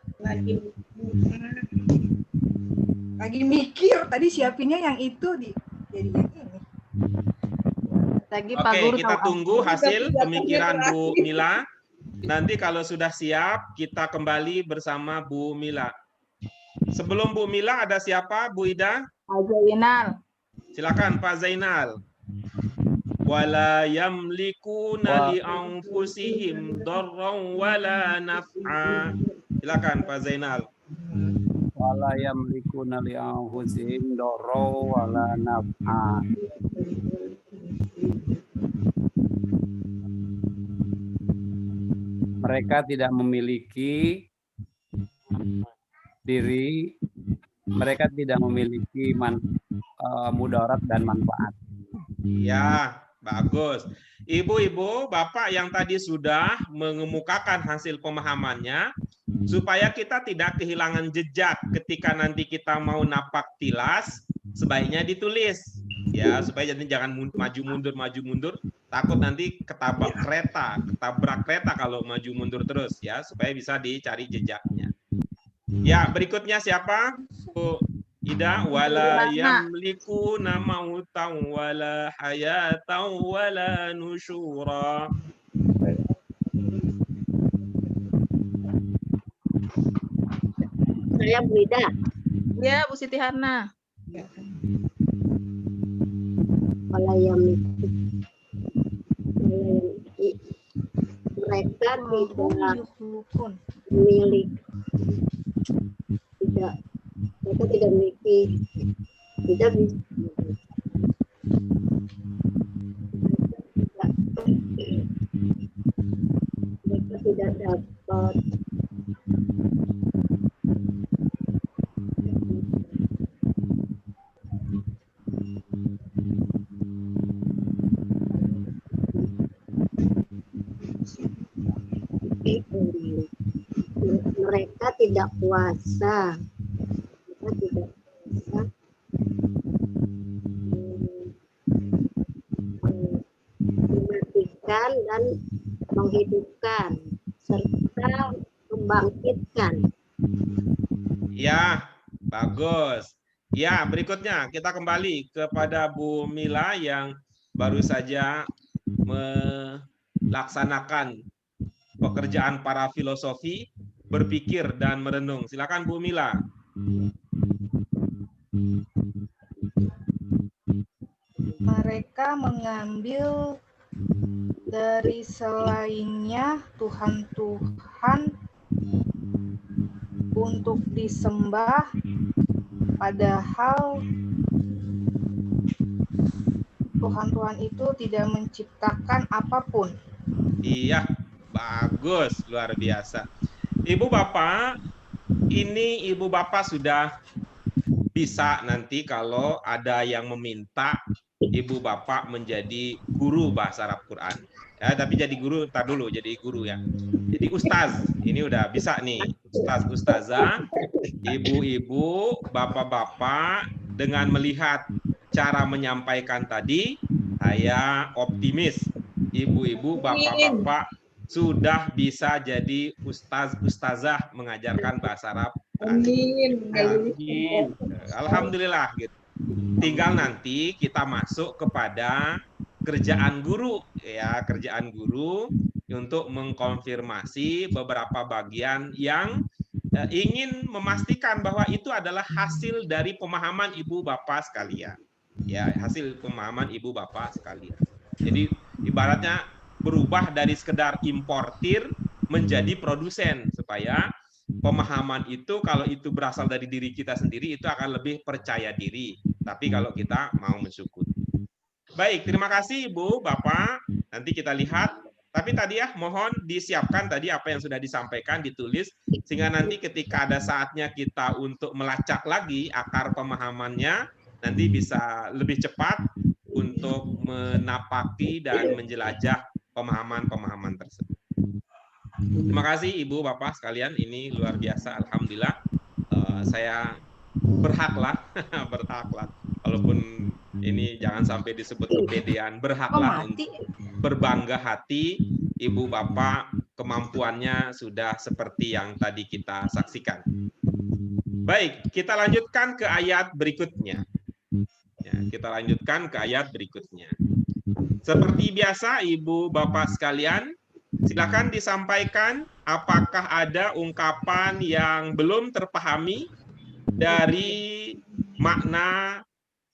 lagi mikir tadi siapinnya yang itu jadi yang ini. Lagi Pak Oke, Guru kita tahu tunggu apa. hasil Tidak pemikiran tergerak. Bu Mila. Nanti kalau sudah siap, kita kembali bersama Bu Mila. Sebelum Bu Mila ada siapa, Bu Ida? Pak Zainal. Silakan Pak Zainal. wala yamlikuna li anfusihim darran wala naf'a. Silakan Pak Zainal. Wala yamlikuna li anfusihim darra wala naf'a. Mereka tidak memiliki diri, mereka tidak memiliki mudarat dan manfaat. Ya, bagus. Ibu-ibu, Bapak yang tadi sudah mengemukakan hasil pemahamannya, supaya kita tidak kehilangan jejak ketika nanti kita mau napak tilas, sebaiknya ditulis. Ya, supaya jadi jangan maju mundur, takut nanti ketabrak kereta kalau maju mundur terus ya, supaya bisa dicari jejaknya. Ya, berikutnya siapa? Bu Ida, wala yamlikuna mautan wala hayatan wala nusyura. Saya Bu Ida. Ya, Bu Siti Harna. Mereka tidak Yukun. memiliki mereka tidak memiliki tidak bisa mereka tidak dapat mereka tidak puasa, mereka tidak bisa mematikan dan menghidupkan serta membangkitkan. Ya, bagus. Ya, berikutnya kita kembali kepada Bu Mila yang baru saja melaksanakan pekerjaan para filosofi, berpikir dan merenung. Silakan Bu Mila. Mereka mengambil dari selainnya Tuhan-Tuhan untuk disembah, padahal Tuhan-Tuhan itu tidak menciptakan apapun. Iya, bagus, luar biasa. Ibu Bapak, ini Ibu Bapak sudah bisa nanti kalau ada yang meminta Ibu Bapak menjadi guru bahasa Arab Quran. Ya, tapi jadi guru, ntar dulu jadi guru ya. Jadi ustaz, ini udah bisa nih. Ustaz, ustazah, ibu-ibu, bapak-bapak, dengan melihat cara menyampaikan tadi, saya optimis. Ibu-ibu, bapak-bapak sudah bisa jadi ustaz, ustazah mengajarkan bahasa Arab. Amin. Alhamdulillah gitu. Tinggal nanti kita masuk kepada kerjaan guru ya, kerjaan guru untuk mengkonfirmasi beberapa bagian yang ingin memastikan bahwa itu adalah hasil dari pemahaman ibu bapak sekalian. Ya, hasil pemahaman ibu bapak sekalian. Jadi ibaratnya berubah dari sekedar importir menjadi produsen supaya pemahaman itu kalau itu berasal dari diri kita sendiri itu akan lebih percaya diri. Tapi kalau kita mau mensyukuri. Baik, terima kasih Ibu, Bapak. Nanti kita lihat. Tapi tadi ya, mohon disiapkan tadi apa yang sudah disampaikan, ditulis. Sehingga nanti ketika ada saatnya kita untuk melacak lagi akar pemahamannya, nanti bisa lebih cepat untuk menapaki dan menjelajah pemahaman-pemahaman tersebut. Terima kasih Ibu, Bapak sekalian. Ini luar biasa, Alhamdulillah. Saya berhaklah, berhaklah. Walaupun ini jangan sampai disebut kepedean, berhaklah untuk berbangga hati Ibu Bapak kemampuannya sudah seperti yang tadi kita saksikan. Baik, kita lanjutkan ke ayat berikutnya. Ya, kita lanjutkan ke ayat berikutnya. Seperti biasa Ibu Bapak sekalian, silakan disampaikan apakah ada ungkapan yang belum terpahami dari makna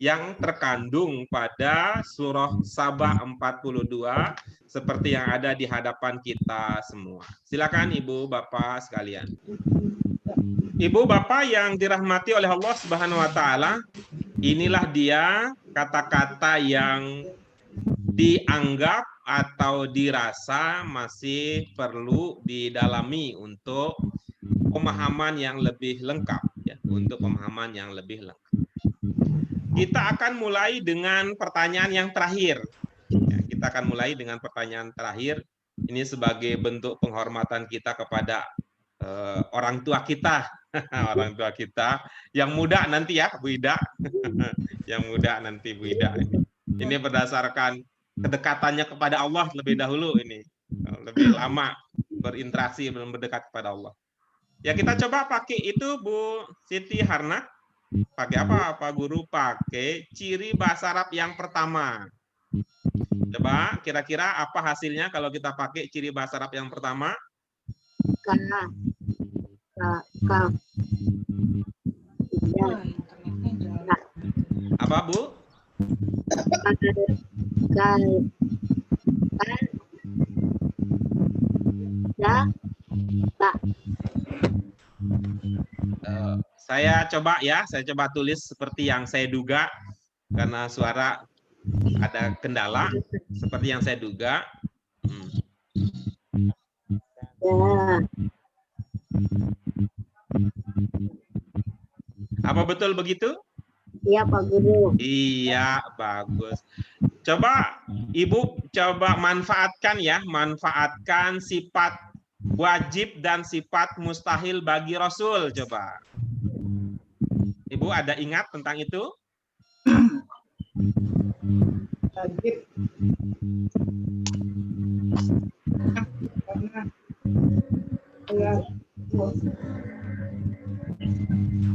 yang terkandung pada surah Sabah 42 seperti yang ada di hadapan kita semua. Silakan Ibu Bapak sekalian. Ibu Bapak yang dirahmati oleh Allah Subhanahu wa taala, inilah dia kata-kata yang dianggap atau dirasa masih perlu didalami untuk pemahaman yang lebih lengkap, ya, untuk pemahaman yang lebih lengkap. Kita akan mulai dengan pertanyaan yang terakhir. Ya, kita akan mulai dengan pertanyaan terakhir. Ini sebagai bentuk penghormatan kita kepada orang tua kita, orang tua kita yang muda nanti ya, Bu Ida, yang muda nanti Bu Ida. Ini berdasarkan kedekatannya kepada Allah lebih dahulu ini, lebih lama berinteraksi belum berdekat kepada Allah. Ya kita coba pakai itu Bu Siti Harna. Pakai apa Pak Guru? Pakai ciri bahasa Arab yang pertama. Coba kira-kira apa hasilnya kalau kita pakai ciri bahasa Arab yang pertama? Apa Bu? Saya coba tulis seperti yang saya duga karena suara ada kendala seperti yang saya duga. Apa betul begitu? Iya Pak Guru. Iya, bagus. Coba Ibu coba manfaatkan ya, manfaatkan sifat wajib dan sifat mustahil bagi Rasul, coba. Ibu ada ingat tentang itu?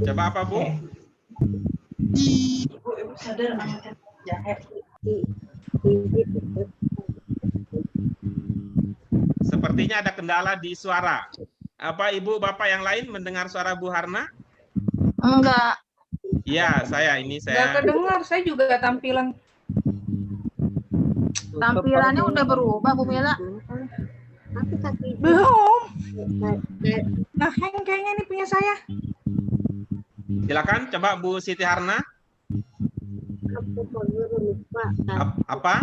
Coba apa Bu? Ibu sadar angkat jahe. Sepertinya ada kendala di suara. Apa Ibu Bapak yang lain mendengar suara Bu Harna? Enggak. Iya, saya. Nggak kedengar, saya juga tampilan. Tampilannya udah berubah, Bu Mila. Belum. Nah, hang kayaknya ini punya saya. Silakan coba Bu Siti Harna. Apa?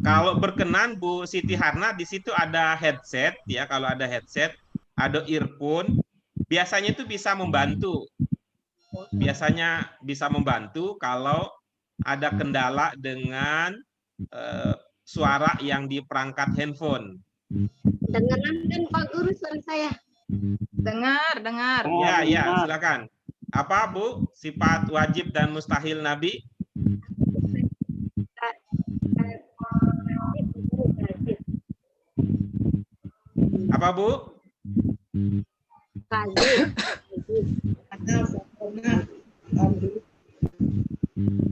Kalau berkenan Bu Siti Harna, di situ ada headset ya. Kalau ada headset, ada earphone, biasanya itu bisa membantu. Biasanya bisa membantu kalau ada kendala dengan suara yang di perangkat handphone. Dengar kan Pak Guru suara saya? Dengar. Ya, silakan. Apa Bu sifat wajib dan mustahil Nabi? Apa Bu?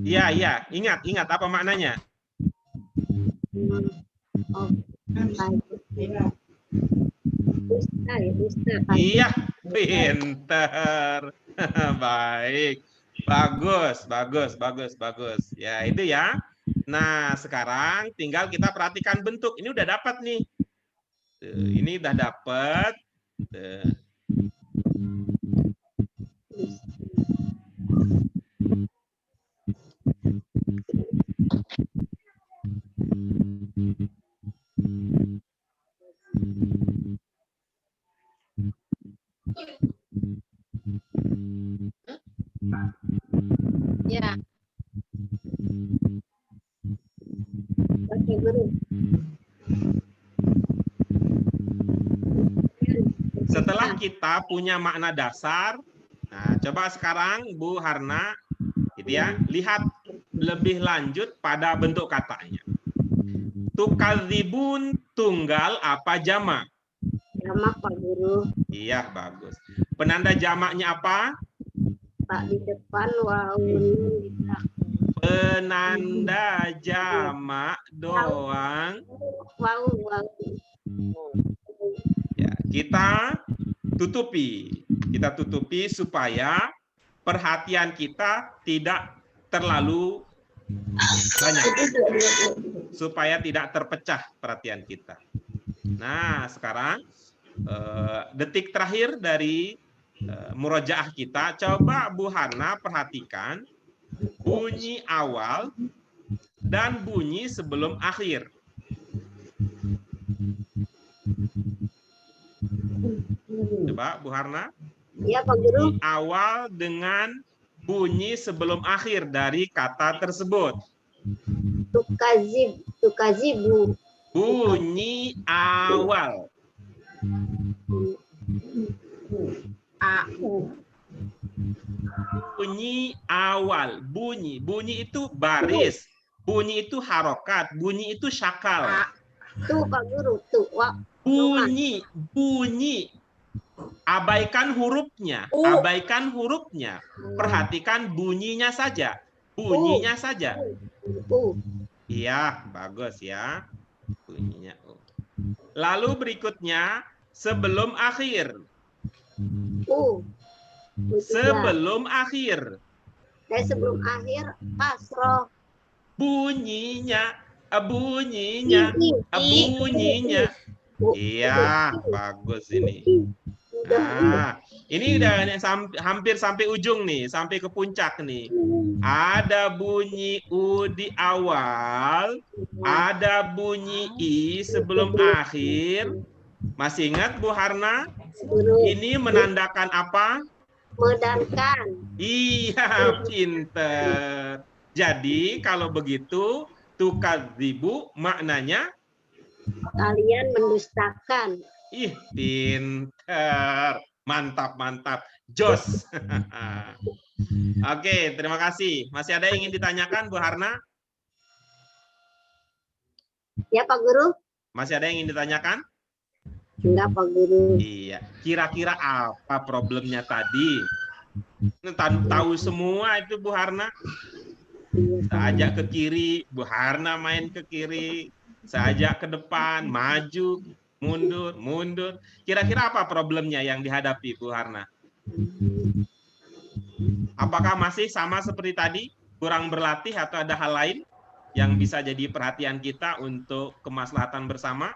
Iya. Ingat apa maknanya? Iya, pinter. Baik. Bagus. Ya, itu ya. Nah, sekarang tinggal kita perhatikan bentuk. Ini udah dapat nih. Ini udah dapat. Ya. Oke, Guru. Setelah kita punya makna dasar, nah coba sekarang Bu Harna, gitu ya, lihat lebih lanjut pada bentuk katanya. Tukadzibun tunggal apa jamak? Jamak Pak Guru. Iya, bagus. Penanda jamaknya apa? Pak di depan, waw di belakang. Penanda jamak doang. Waw. Ya, kita tutupi. Kita tutupi supaya perhatian kita tidak terlalu banyak. Supaya tidak terpecah perhatian kita. Nah, sekarang detik terakhir dari murojaah kita, coba Bu Hana perhatikan bunyi awal dan bunyi sebelum akhir. Coba Bu Hana. Ya Pak Guru. Bunyi awal dengan bunyi sebelum akhir dari kata tersebut. Tukazibu. Bunyi awal. Bunyi awal. Bunyi itu baris. Bunyi itu harokat. Bunyi itu syakal. Tuh Pak Guru. Tuh. Bunyi. Abaikan hurufnya. Abaikan hurufnya. Perhatikan bunyinya saja. Bunyinya saja. Iya, bagus ya. Bunyinya. Lalu berikutnya sebelum akhir. Sebelum akhir. Sebelum akhir kasroh. Bunyinya. Iya, bagus ini. Nah, ini udah hampir sampai ujung nih, sampai ke puncak nih. Ada bunyi U di awal, ada bunyi I sebelum akhir. Masih ingat Bu Harna? Ini menandakan apa? Menandakan. Iya, pinter. Jadi kalau begitu, tukadzibu maknanya Kalian mendustakan. ih, pinter. Mantap, mantap. Jos. Oke, terima kasih. Masih ada yang ingin ditanyakan, Bu Harna? Ya Pak Guru? Masih ada yang ingin ditanyakan? Enggak Pak Guru. Iya. Kira-kira apa problemnya tadi? Tahu semua itu Bu Harna. Saya ajak ke kiri, Bu Harna main ke kiri. Saya ajak ke depan, maju, mundur. Kira-kira apa problemnya yang dihadapi Bu Harna? Apakah masih sama seperti tadi? Kurang berlatih atau ada hal lain yang bisa jadi perhatian kita untuk kemaslahatan bersama?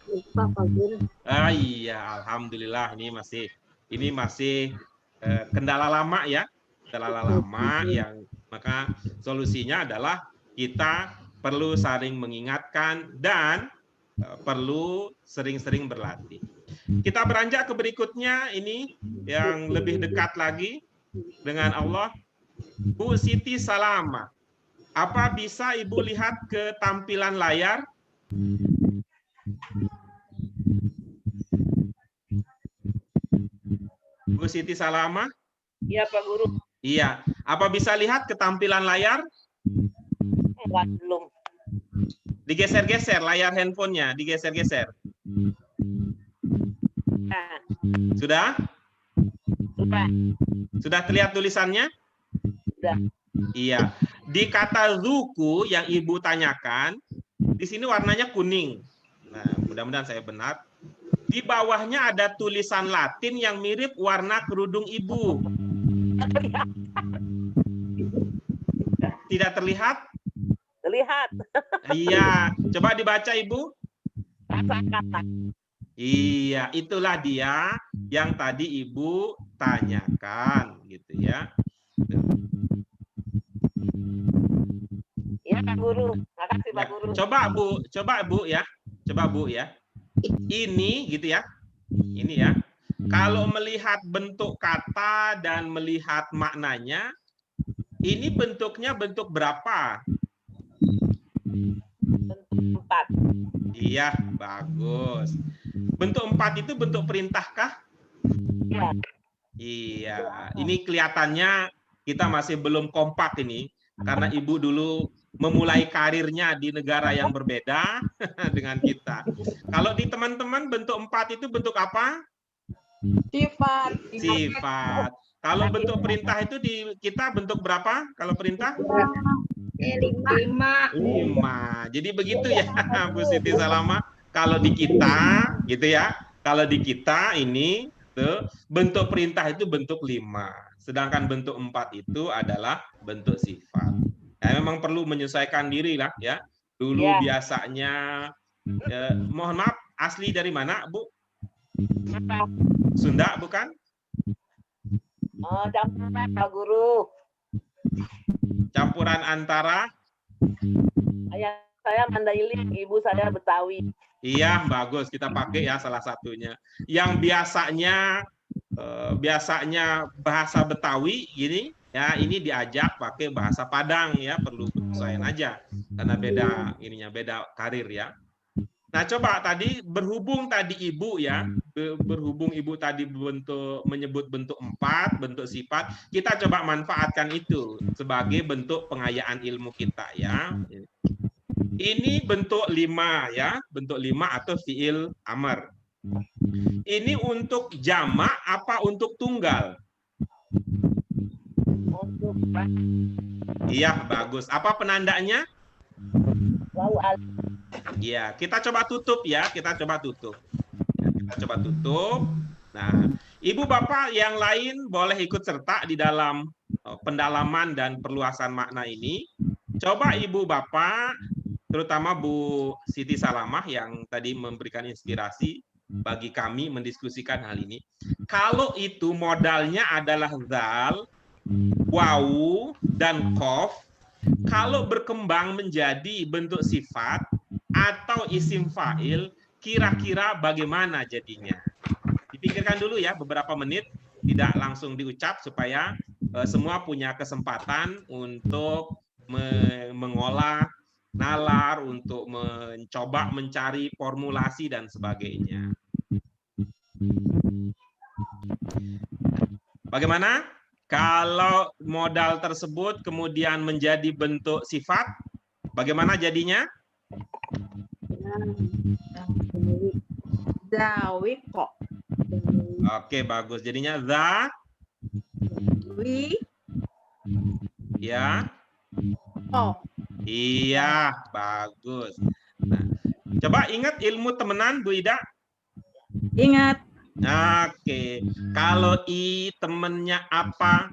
Lupa Pak Guru. Iya, alhamdulillah ini masih kendala lama ya. Kendala lama yang maka solusinya adalah kita perlu saling mengingatkan dan perlu sering-sering berlatih. Kita beranjak ke berikutnya, ini yang lebih dekat lagi dengan Allah. Bu Siti Salama, apa bisa Ibu lihat ke tampilan layar? Bu Siti Salama? Iya Pak Guru. Iya. Apa bisa lihat ke tampilan layar? Enggak, belum. Digeser-geser layar handphonenya, digeser-geser. Nah, Sudah? sudah. Sudah terlihat tulisannya? Sudah. Iya. Di kata zuku yang Ibu tanyakan, di sini warnanya kuning. Nah, mudah-mudahan saya benar. Di bawahnya ada tulisan Latin yang mirip warna kerudung Ibu. Tidak terlihat? Lihat. Iya. Coba dibaca, Ibu. Kata-kata. Iya, itulah dia yang tadi Ibu tanyakan, gitu ya. Iya Pak Guru. Makasih Pak Guru. Coba Bu ya. Coba Bu ya. Ini gitu ya. Ini ya. Kalau melihat bentuk kata dan melihat maknanya, ini bentuknya bentuk berapa? Bentuk 4. Iya, bagus. Bentuk 4 itu bentuk perintahkah? Iya. Iya, ini kelihatannya kita masih belum kompak ini karena Ibu dulu memulai karirnya di negara yang berbeda dengan kita. Kalau di teman-teman bentuk 4 itu bentuk apa? Sifat. Sifat. Kalau bentuk perintah itu di kita bentuk berapa? Kalau perintah? 5. 5. Jadi begitu ya, Bu Siti Salama. Kalau di kita, gitu ya. Kalau di kita ini tuh bentuk perintah itu bentuk 5. Sedangkan bentuk 4 itu adalah bentuk sifat. Ya, memang perlu menyesuaikan diri lah ya. Dulu biasanya mohon maaf, asli dari mana, Bu? Sunda bukan? Oh, campuran Pak Guru. Campuran antara Ayah saya Mandailing, ibu saya Betawi. iya, bagus. Kita pakai ya salah satunya. Yang biasanya bahasa Betawi gini ya, ini diajak pakai bahasa Padang ya, perlu penyesuaian aja karena beda ininya, beda karir ya. Nah, coba tadi berhubung tadi Ibu ya, berhubung Ibu tadi menyebut bentuk 4, bentuk sifat, kita coba manfaatkan itu sebagai bentuk pengayaan ilmu kita ya. Ini bentuk 5 ya, bentuk 5 atau fiil amr. Ini untuk jamak apa untuk tunggal? Untuk Iya, bagus. Apa penandanya? wau al. Iya, kita coba tutup ya, kita coba tutup. Ya, kita coba tutup. Nah, Ibu Bapak yang lain boleh ikut serta di dalam pendalaman dan perluasan makna ini. Coba Ibu Bapak, terutama Bu Siti Salamah yang tadi memberikan inspirasi bagi kami mendiskusikan hal ini. Kalau itu modalnya adalah zal, wawu, dan kof, kalau berkembang menjadi bentuk sifat atau isim fa'il, kira-kira bagaimana jadinya? Dipikirkan dulu ya beberapa menit, tidak langsung diucap supaya semua punya kesempatan untuk mengolah nalar, untuk mencoba mencari formulasi dan sebagainya. Bagaimana? Kalau modal tersebut kemudian menjadi bentuk sifat, bagaimana jadinya? Zawi kok. Oke, bagus. Jadinya za, Wi ya. oh. Iya, bagus. Nah, coba ingat ilmu temenan, Bu Ida. Ingat. Oke, kalau i temennya apa?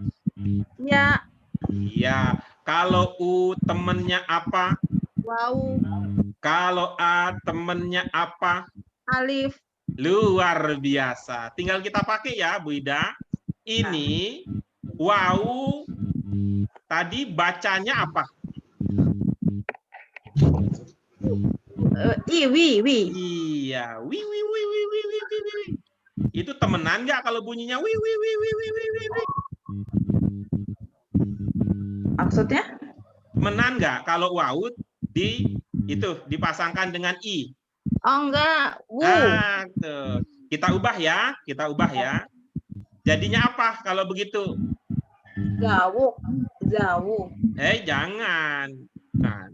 Ya. Iya. Kalau u temennya apa? Wau. Kalau a temennya apa? Alif. Luar biasa. Tinggal kita pakai ya, Bu Ida. Ini wau tadi bacanya apa? Wi. Iya, wi. Itu temenan nggak kalau bunyinya wi. Maksudnya? Temenan nggak kalau wau dipasangkan dengan i? Oh enggak. Wu. Nah, tuh. Kita ubah ya. Jadinya apa kalau begitu? Zawu. Jangan. Nah,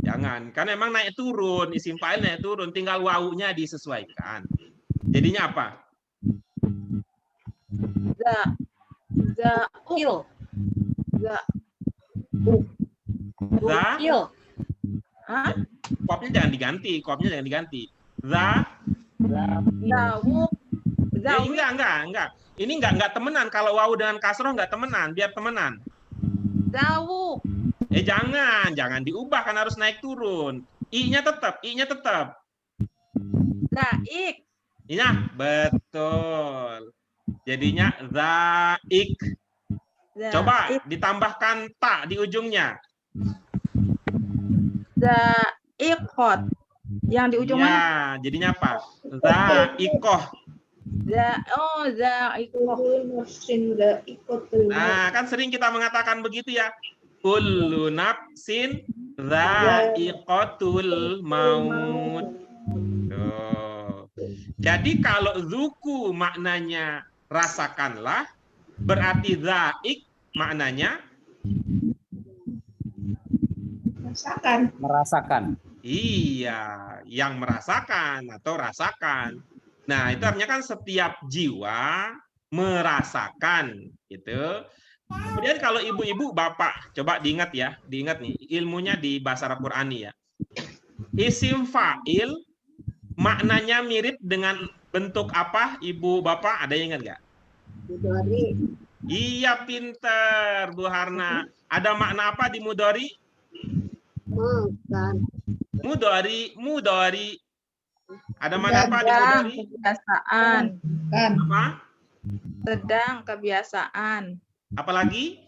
jangan. Kan emang naik turun, isim fa'il naik turun, tinggal wawunya disesuaikan. Jadinya apa? Il. Il. Hah? Kopnya jangan diganti. Zawu. Enggak. Ini enggak temenan. Kalau wawu dengan kasroh enggak temenan, biar temenan. Zawu. Jangan diubah, kan harus naik turun. I-nya tetap. Zaik. Iya, betul. Jadinya zaik. Coba ditambahkan ta di ujungnya. Zaikot. Yang di ujung mana? Ya, jadinya apa? Zaikoh. Zaikoh. Nah, kan sering kita mengatakan begitu ya. Kullu nafsin za'iqatul maut. Tuh. Jadi kalau zuku maknanya rasakanlah, berarti za'ik maknanya Merasakan. iya, yang merasakan atau rasakan. Nah, itu artinya kan setiap jiwa merasakan gitu. Kemudian kalau ibu-ibu, bapak, coba diingat ya, diingat nih, ilmunya di bahasa Arab Qurani ya. Isim fa'il maknanya mirip dengan bentuk apa, ibu, bapak? Ada yang ingat nggak? Mudhari. Iya, pinter, Bu Harna. Ada makna apa di mudhari? Bukan. Mudhari. Ada makna apa di Sedang mudhari? kebiasaan. Apa? Sedang kebiasaan. Apalagi?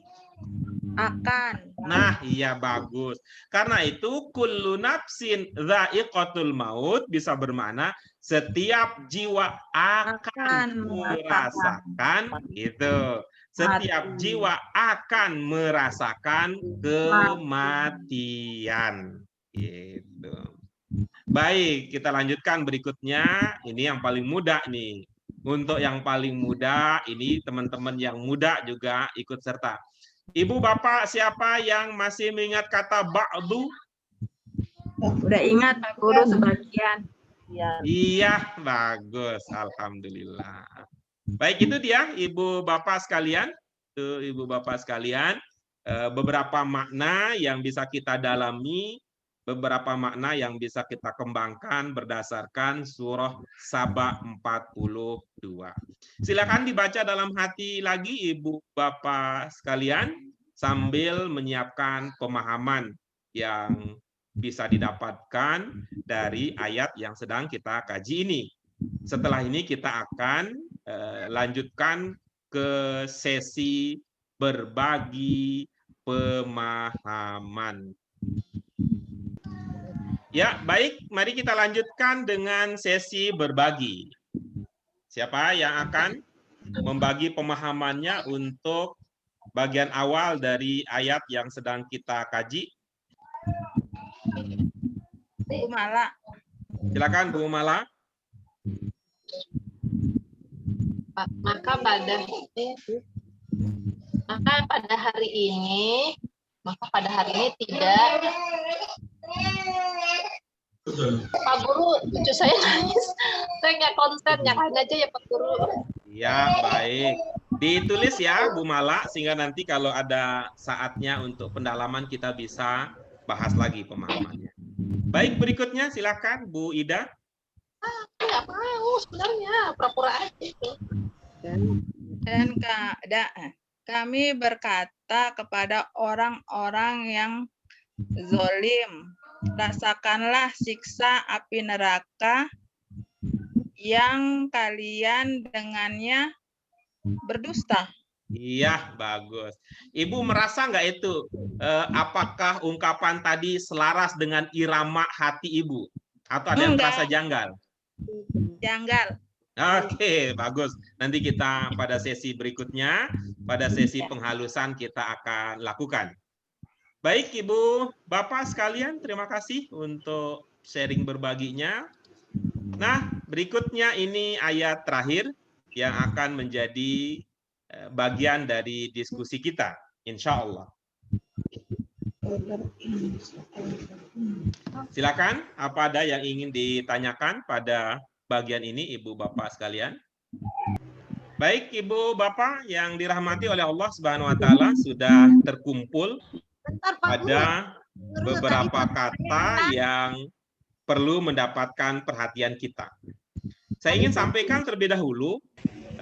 Akan. Nah, iya bagus. Karena itu kullu nafsin dha'iqatul maut bisa bermakna setiap jiwa akan merasakan itu. Setiap jiwa akan merasakan kematian. Gitu. Baik, kita lanjutkan berikutnya. Ini yang paling mudah nih. Untuk yang paling mudah, ini teman-teman yang muda juga ikut serta. Ibu, bapak, siapa yang masih mengingat kata ba'du? Udah ingat Pak Guru sebagian. Iya, bagus. Alhamdulillah. Baik, itu dia ibu bapak sekalian. Tuh, ibu bapak sekalian, beberapa makna yang bisa kita dalami, beberapa makna yang bisa kita kembangkan berdasarkan surah Saba 42. Silakan dibaca dalam hati lagi ibu bapak sekalian sambil menyiapkan pemahaman yang bisa didapatkan dari ayat yang sedang kita kaji ini. Setelah ini kita akan lanjutkan ke sesi berbagi pemahaman. Ya, baik. Mari kita lanjutkan dengan sesi berbagi. Siapa yang akan membagi pemahamannya untuk bagian awal dari ayat yang sedang kita kaji? Bu Mala. Silakan Bu Mala. Maka pada hari ini tidak. Pak Guru, cucu saya nangis. Saya nggak konsen, nyalain aja ya Pak Guru. Ya, baik. Ditulis ya Bu Mala, sehingga nanti kalau ada saatnya untuk pendalaman kita bisa bahas lagi pemahamannya. Baik, berikutnya silakan Bu Ida. Nggak mau sebenarnya, pura-pura aja itu. Dan kami berkata kepada orang-orang yang zolim, rasakanlah siksa api neraka yang kalian dengannya berdusta. Iya, bagus. Ibu merasa nggak itu? Apakah ungkapan tadi selaras dengan irama hati ibu? Atau ada yang merasa janggal? Janggal. Oke, bagus. Nanti kita pada sesi berikutnya, pada sesi penghalusan kita akan lakukan. Baik, Ibu, Bapak sekalian, terima kasih untuk sharing berbaginya. Nah, berikutnya ini ayat terakhir yang akan menjadi bagian dari diskusi kita, insya Allah. Silakan, apa ada yang ingin ditanyakan pada bagian ini, Ibu Bapak sekalian? Baik, Ibu Bapak yang dirahmati oleh Allah Subhanahu wa taala, sudah terkumpul ada beberapa kata yang perlu mendapatkan perhatian kita. Saya ingin sampaikan terlebih dahulu,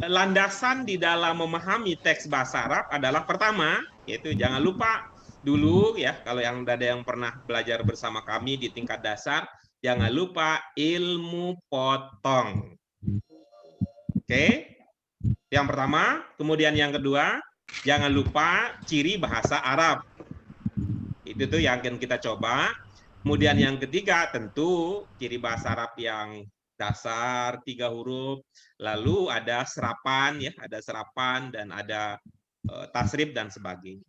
landasan di dalam memahami teks bahasa Arab adalah pertama, yaitu jangan lupa dulu ya, kalau yang ada yang pernah belajar bersama kami di tingkat dasar, jangan lupa ilmu potong. Oke, yang pertama. Kemudian yang kedua, jangan lupa ciri bahasa Arab. Itu tuh yang akan kita coba. Kemudian yang ketiga, tentu ciri bahasa Arab yang dasar 3 huruf. Lalu ada serapan ya, ada serapan dan ada tasrif dan sebagainya.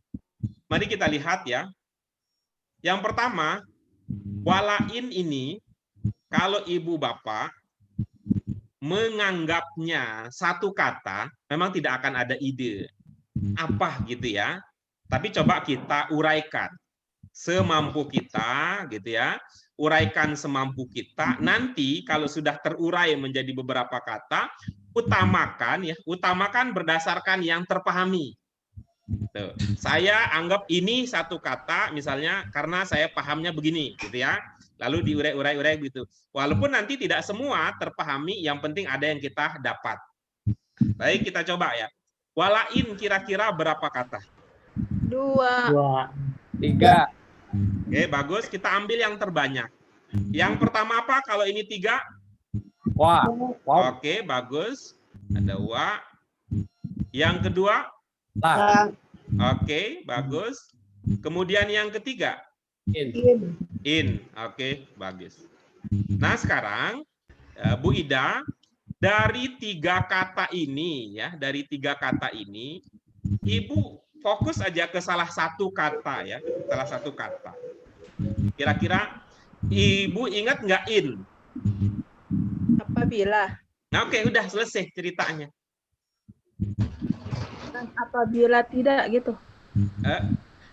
Mari kita lihat ya. Yang pertama, walain ini kalau ibu bapak menganggapnya satu kata, memang tidak akan ada ide apa gitu ya. Tapi coba kita uraikan semampu kita gitu ya. Uraikan semampu kita. Nanti kalau sudah terurai menjadi beberapa kata, utamakan berdasarkan yang terpahami. Tuh. Saya anggap ini satu kata, misalnya karena saya pahamnya begini, gitu ya. Lalu diurai-urai gitu. Walaupun nanti tidak semua terpahami, yang penting ada yang kita dapat. Baik, kita coba ya. Walain kira-kira berapa kata? 2. 2. 3. Oke, bagus. Kita ambil yang terbanyak. Yang pertama apa? Kalau ini 3? Wa. Wow. Oke, bagus. Ada wa. Yang kedua? La. Oke, bagus. Kemudian yang ketiga? In. In. Oke, bagus. Nah, sekarang Bu Ida, dari 3 kata ini ya, dari 3 kata ini, Ibu fokus aja ke salah satu kata ya, salah satu kata. Kira-kira Ibu ingat nggak in? Apabila. Nah, oke, udah selesai ceritanya. Dan apabila tidak gitu.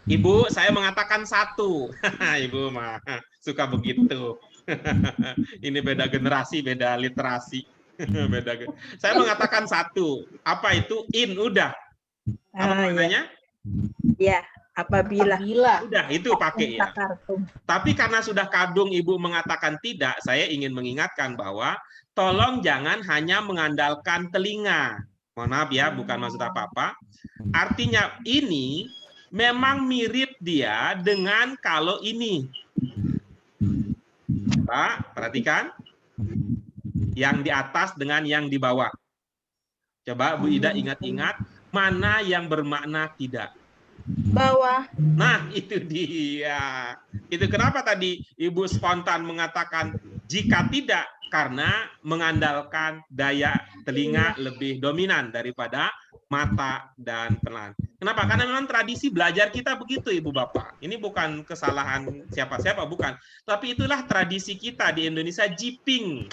Ibu, saya mengatakan 1. Ibu mah suka begitu. Ini beda generasi, beda literasi. Saya mengatakan 1. Apa itu? In, udah. Apa maknanya? Ya, apabila. Udah, itu pakai ya. Tapi karena sudah kadung Ibu mengatakan tidak, saya ingin mengingatkan bahwa tolong jangan hanya mengandalkan telinga. Mohon maaf ya, bukan maksud apa-apa. Artinya ini memang mirip dia dengan kalau ini. Pak, perhatikan. Yang di atas dengan yang di bawah. Coba Bu Ida ingat-ingat, mana yang bermakna tidak? Bawah. Nah, itu dia. Itu kenapa tadi Ibu spontan mengatakan jika tidak, karena mengandalkan daya telinga lebih dominan daripada mata dan pelan. Kenapa? Karena memang tradisi belajar kita begitu, Ibu Bapak. Ini bukan kesalahan siapa-siapa, bukan. Tapi itulah tradisi kita di Indonesia, jiping.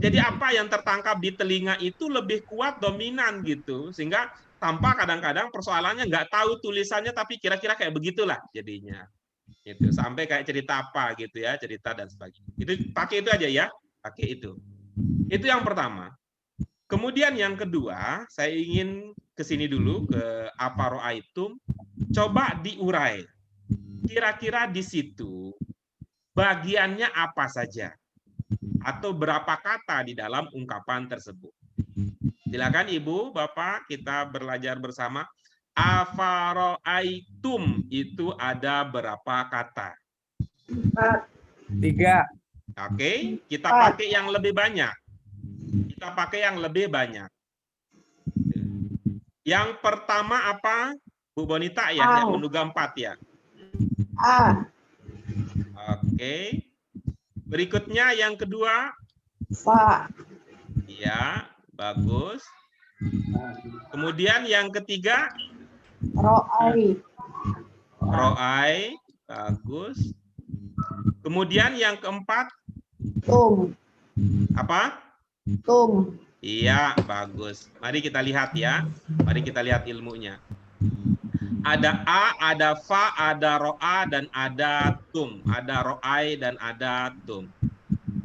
Jadi apa yang tertangkap di telinga itu lebih kuat, dominan gitu. Sehingga tanpa kadang-kadang persoalannya nggak tahu tulisannya, tapi kira-kira kayak begitulah jadinya. Itu sampai kayak cerita apa gitu ya, cerita dan sebagainya. Itu pakai itu aja ya, pakai itu. Itu yang pertama. Kemudian yang kedua, saya ingin ke sini dulu ke aparoaitum. Coba diurai. Kira-kira di situ bagiannya apa saja? Atau berapa kata di dalam ungkapan tersebut? Silakan Ibu, Bapak, kita belajar bersama. Afaroaitum itu ada berapa kata? 3. Oke, kita pakai yang lebih banyak. Kita pakai yang lebih banyak. Yang pertama apa? Bu Bonita ya, yang menduga 4 ya. Oke. Berikutnya yang kedua. Ya, bagus. Kemudian yang ketiga. Ro'ai, bagus. Kemudian yang keempat. Apa? Iya, bagus. Mari kita lihat ya. Mari kita lihat ilmunya. Ada a, ada fa, ada ro'a, dan ada tum. Ada ro'ai dan ada tum.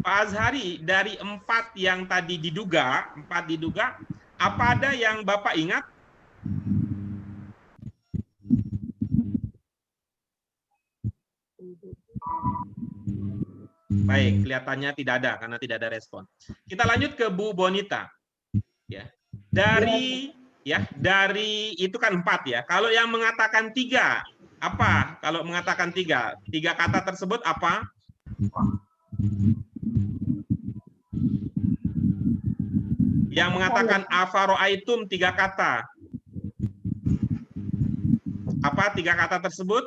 Pak Azhari, dari 4 yang tadi diduga, apa ada yang Bapak ingat? Baik, kelihatannya tidak ada karena tidak ada respon. Kita lanjut ke Bu Bonita. Ya. Dari itu kan 4 ya. Kalau yang mengatakan 3, apa? Kalau mengatakan 3 kata tersebut apa? Yang mengatakan afaroaitum 3 kata. Apa 3 kata tersebut?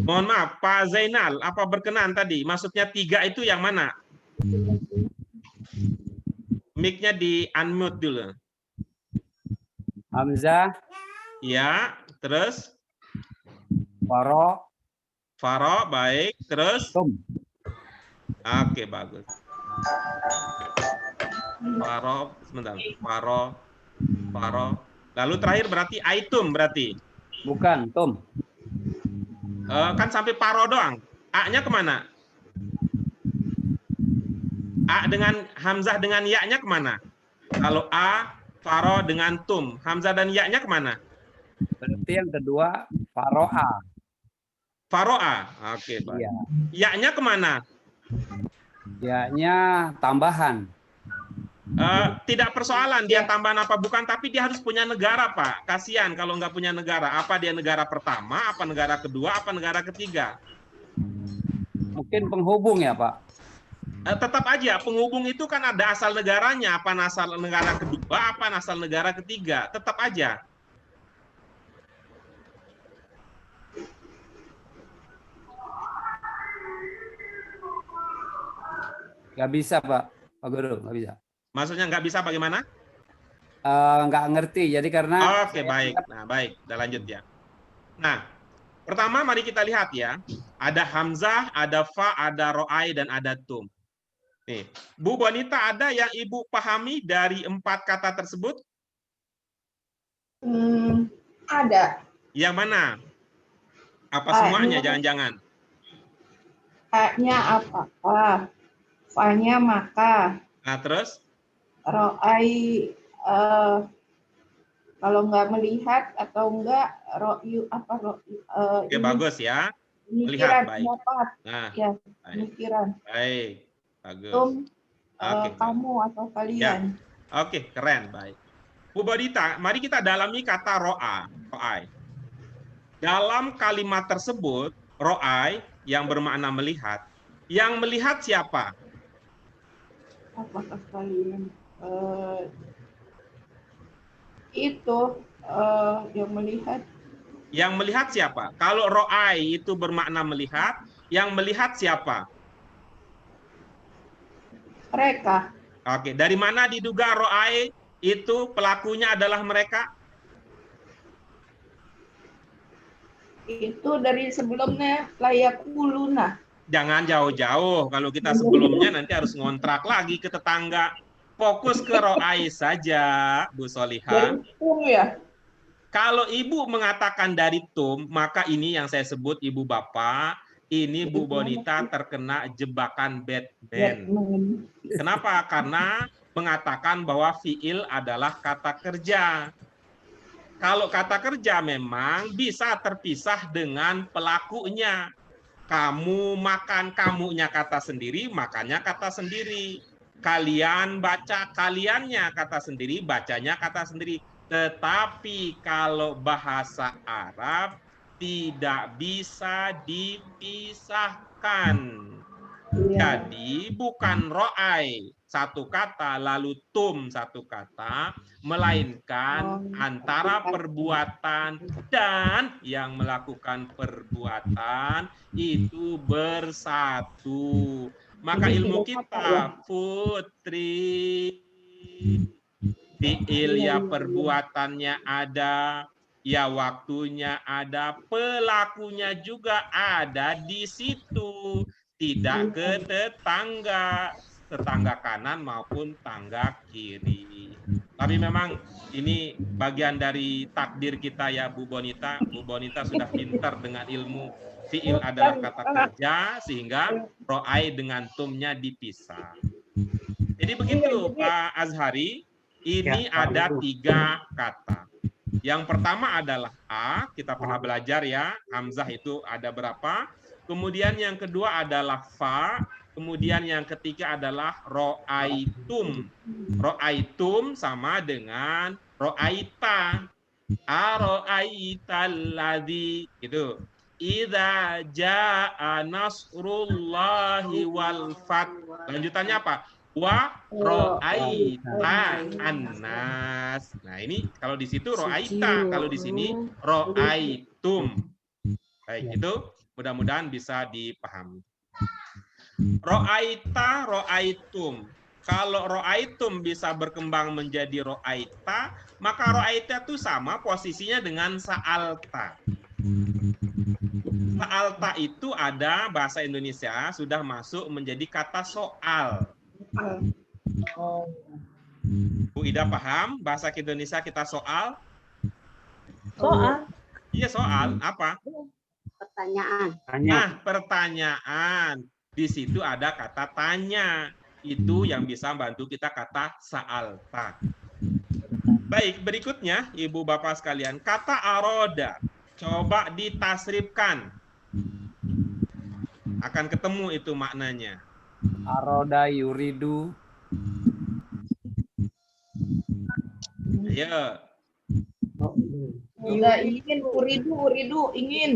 Mohon maaf, Pak Zainal, apa berkenan tadi? Maksudnya 3 itu yang mana? Mic-nya di unmute dulu. Hamzah. Ya, terus? Faro, baik. Terus? Tum. Oke, bagus. Faro, sebentar. Faro. Lalu terakhir berarti aitum berarti? Bukan, tum. Kan sampai paro doang. A-nya kemana? A dengan Hamzah dengan ya-nya kemana? Kalau A, Faro dengan tum, Hamzah dan ya-nya kemana? Berarti yang kedua faro'a. Faro'a. Oke, baik. Iya. Ya-nya kemana? Ya-nya tambahan. Tidak persoalan dia tambahan apa bukan, tapi dia harus punya negara, Pak. Kasihan kalau nggak punya negara. Apa dia negara pertama, apa negara kedua, apa negara ketiga? Mungkin penghubung ya, Pak? Tetap aja, penghubung itu kan ada asal negaranya. Apa asal negara kedua, apa asal negara ketiga. Tetap aja. Nggak bisa, Pak Guru, nggak bisa. Maksudnya nggak bisa bagaimana? Nggak ngerti, jadi karena... Oke, baik. Nah, baik. Kita lanjut ya. Nah, pertama mari kita lihat ya. Ada Hamzah, ada Fa, ada Ro'ai, dan ada Tum. Nih, Bu Bonita, ada yang Ibu pahami dari 4 kata tersebut? Ada. Yang mana? Apa semuanya? Jangan-jangan. A-nya apa? Fa-nya maka. Nah, terus? Ro'ai kalau nggak melihat atau enggak ro'yu apa ro'yu. Oke, bagus ya. Pemikiran, Melihat, baik. pendapat. Nah, Ya, baik. pemikiran. Baik. Bagus. Tum, Oke, kamu atau kalian. Oke, keren, baik. Bu Bonita, mari kita dalami kata ro'ai. Dalam kalimat tersebut, ro'ai yang bermakna melihat. Yang melihat siapa? Apakah kalian itu yang melihat? Yang melihat siapa? Kalau ro'ai itu bermakna melihat, yang melihat siapa? Mereka. Oke, dari mana diduga ro'ai itu pelakunya adalah mereka? Itu dari sebelumnya layak uluna. Jangan jauh-jauh. Kalau kita sebelumnya nanti harus ngontrak lagi ke tetangga. Fokus ke ro'ai saja, Bu Solihah. Dari tum ya. Kalau Ibu mengatakan dari tum, maka ini yang saya sebut Ibu Bapak, ini Bu Bonita terkena jebakan Batman. Kenapa? Karena mengatakan bahwa fiil adalah kata kerja. Kalau kata kerja memang bisa terpisah dengan pelakunya. Kamu makan, kamunya kata sendiri, makannya kata sendiri. Kalian baca, kaliannya kata sendiri, bacanya kata sendiri. Tetapi kalau bahasa Arab tidak bisa dipisahkan. Jadi bukan ro'ai satu kata lalu tum satu kata, melainkan antara perbuatan dan yang melakukan perbuatan itu bersatu. Maka ilmu kita, Putri, fiil ya perbuatannya ada, ya waktunya ada, pelakunya juga ada di situ. Tidak ke tetangga kanan maupun tangga kiri. Tapi memang ini bagian dari takdir kita ya Bu Bonita. Bu Bonita sudah pintar dengan ilmu fiil adalah kata kerja sehingga ro'ai dengan tumnya dipisah. Jadi begitu Pak Azhari, ini ada 3 kata. Yang pertama adalah A, kita pernah belajar ya, Hamzah itu ada berapa? Kemudian yang kedua adalah fa, kemudian yang ketiga adalah ro'aitum. Ro'aitum sama dengan ro'aita. Aro'aitalladzi gitu. Idza jaa nasrullahi wal fath. Lanjutannya apa? Wa ro'aita annas. Nah, ini kalau di situ ro'aita, kalau di sini ro'aitum. Baik, itu mudah-mudahan bisa dipahami. Ro'aita, ro'aitum. Kalau ro'aitum bisa berkembang menjadi ro'aita, maka ro'aita itu sama posisinya dengan sa'alta. Sa'alta itu ada bahasa Indonesia sudah masuk menjadi kata soal. Bu Ida paham bahasa Indonesia kita soal? Soal. Iya soal. Apa? Pertanyaan. Nah, pertanyaan. Di situ ada kata tanya. Itu yang bisa membantu kita kata sa'alta. Baik, berikutnya Ibu Bapak sekalian, kata aroda. Coba ditasrifkan. Akan ketemu itu maknanya. Aroda yuridu. Ayo. Enggak ingin, uridu, ingin.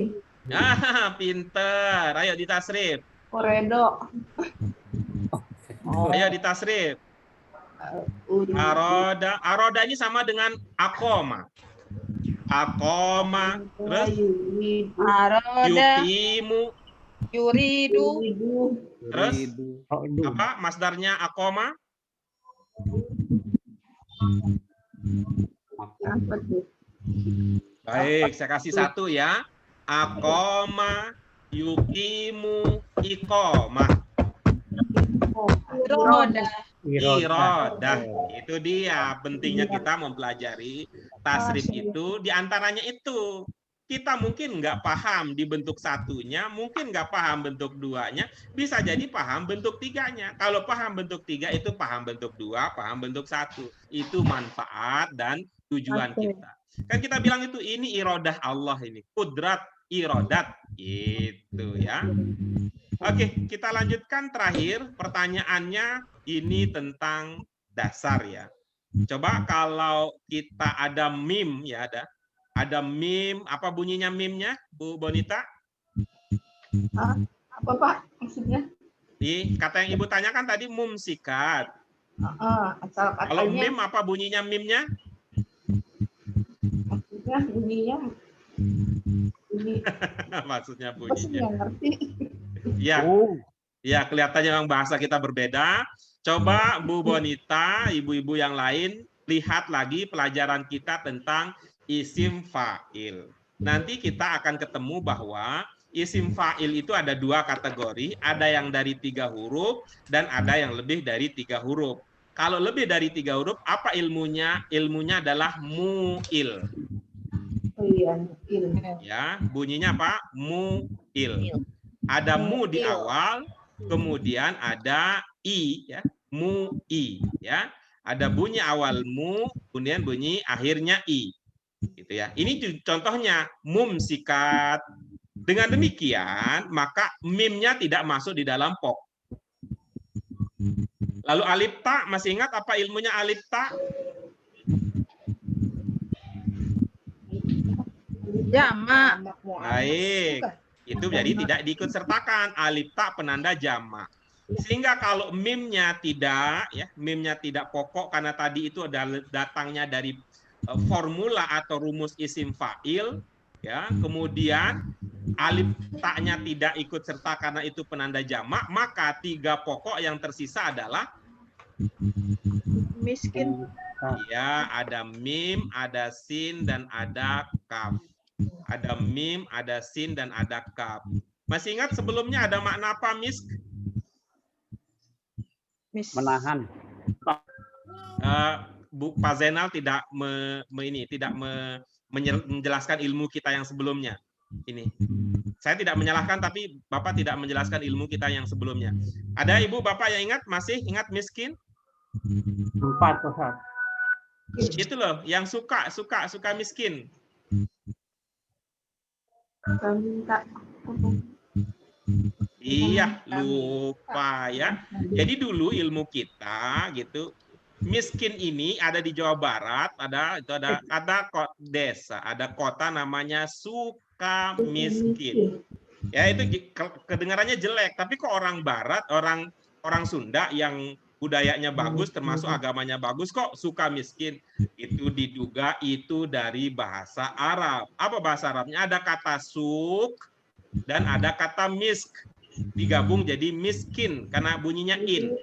Ah, pinter. Ayo ditasrif. Koredo. Ayo ditasrif. Aroda. Aroda ini sama dengan akoma. Akoma. Terus Aroda, yukimu. yuridu, Terus Yuridu. apa masdarnya akoma? Apa tuh? Baik, saya kasih satu ya. Akoma, yukimu, ikoma. iroda, Irodah. Itu dia pentingnya kita mempelajari tasrif itu. Diantaranya itu. Kita mungkin nggak paham di bentuk satunya, mungkin nggak paham bentuk duanya, bisa jadi paham bentuk tiganya. Kalau paham bentuk tiga itu paham bentuk dua, paham bentuk satu. Itu manfaat dan tujuan kita. Kan kita bilang itu ini irodah Allah ini, kudrat irodat itu ya. Oke, kita lanjutkan terakhir pertanyaannya ini tentang dasar ya. Coba kalau kita ada mim ya ada mim, apa bunyinya mimnya, Bu Bonita? Apa Pak maksudnya? Kata yang Ibu tanyakan tadi mumsikat. Asal Kalau katanya mim apa bunyinya mimnya? maksudnya bunyinya ini Maksudnya apa sih bunyinya. nggak ngerti. Ya, ya kelihatannya memang bahasa kita berbeda. Coba Bu Bonita, ibu-ibu yang lain lihat lagi pelajaran kita tentang isim fa'il. Nanti kita akan ketemu bahwa isim fa'il itu ada dua kategori, ada yang dari 3 huruf dan ada yang lebih dari 3 huruf. Kalau lebih dari 3 huruf, apa ilmunya? Ilmunya adalah mu'il. Oh iya, il. Ya, bunyinya apa? Mu'il. Ada mu di awal, kemudian ada i, ya, mu'i, ya. Ada bunyi awal mu, kemudian bunyi akhirnya i. Gitu ya. Ini contohnya mumsikat. Dengan demikian, maka mimnya tidak masuk di dalam pok. Lalu alif ta, masih ingat apa ilmunya alif ta? jama, Baik. Itu jadi tidak diikut sertakan. Alif ta penanda jamak. Sehingga kalau mimnya tidak, ya, mimnya tidak pokok karena tadi itu adalah datangnya dari formula atau rumus isim fa'il, ya, kemudian alif taknya tidak ikut serta karena itu penanda jamak, maka 3 pokok yang tersisa adalah miskin, ya, ada mim, ada sin dan ada kaf. Ada mim, ada sin dan ada kaf. Masih ingat sebelumnya ada makna apa misk? Menahan. Bu Pak Zainal tidak menjelaskan ilmu kita yang sebelumnya. Ini saya tidak menyalahkan, tapi Bapak tidak menjelaskan ilmu kita yang sebelumnya. Ada Ibu Bapak yang ingat, masih ingat miskin? 4, Ustaz. Itu loh, yang suka miskin. Minta Iya, lupa ya. Jadi dulu ilmu kita gitu, miskin ini ada di Jawa Barat, ada desa, ada kota namanya Sukamiskin. Ya itu kedengarannya jelek, tapi kok orang Barat, orang Sunda yang budayanya bagus, termasuk agamanya bagus, kok suka miskin? Itu diduga itu dari bahasa Arab. Apa bahasa Arabnya? Ada kata suk dan ada kata misk. Digabung jadi miskin karena bunyinya in.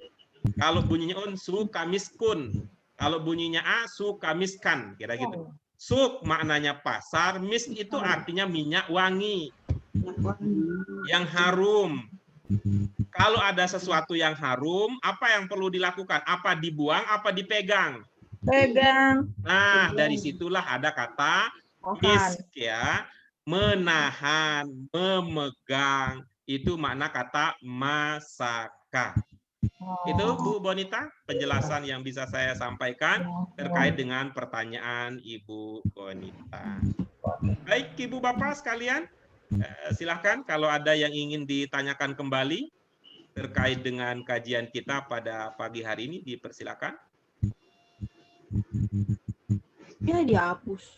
Kalau bunyinya un, suka miskun. Kalau bunyinya a, suka miskan. Kira gitu. Suk maknanya pasar, misk itu artinya minyak wangi. Yang harum. Kalau ada sesuatu yang harum, apa yang perlu dilakukan? Apa dibuang, apa dipegang? pegang, Nah, dari situlah ada kata misk ya. Menahan, memegang. Itu makna kata masaka. Itu Bu Bonita penjelasan yang bisa saya sampaikan terkait dengan pertanyaan Ibu Bonita. Baik Ibu Bapak sekalian, silakan kalau ada yang ingin ditanyakan kembali terkait dengan kajian kita pada pagi hari ini, dipersilakan. Ya dihapus.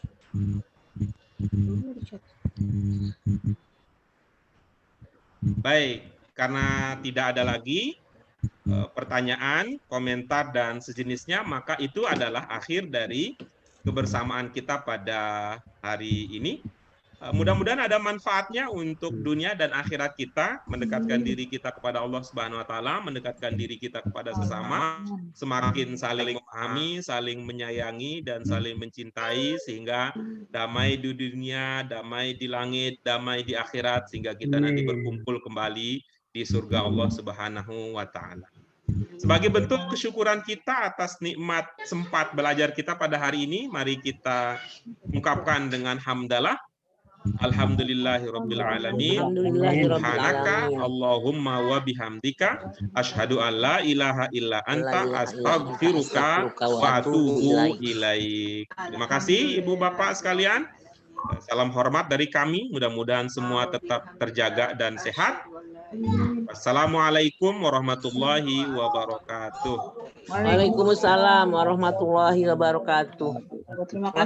Baik, karena tidak ada lagi pertanyaan, komentar, dan sejenisnya, maka itu adalah akhir dari kebersamaan kita pada hari ini. Mudah-mudahan ada manfaatnya untuk dunia dan akhirat kita, mendekatkan diri kita kepada Allah Subhanahu wa taala, mendekatkan diri kita kepada sesama, semakin saling memahami, saling menyayangi dan saling mencintai sehingga damai di dunia, damai di langit, damai di akhirat sehingga kita nanti berkumpul kembali di surga Allah Subhanahu wa taala. Sebagai bentuk kesyukuran kita atas nikmat sempat belajar kita pada hari ini, mari kita ungkapkan dengan hamdalah. Alhamdulillahirabbil alamin. Subhanaka Allahumma wa bihamdika asyhadu an la ilaha illa anta astaghfiruka wa atubu ilaik. Terima kasih Ibu Bapak sekalian. Salam hormat dari kami. Mudah-mudahan semua tetap terjaga dan sehat. Assalamualaikum warahmatullahi wabarakatuh. Waalaikumsalam warahmatullahi wabarakatuh. Terima kasih.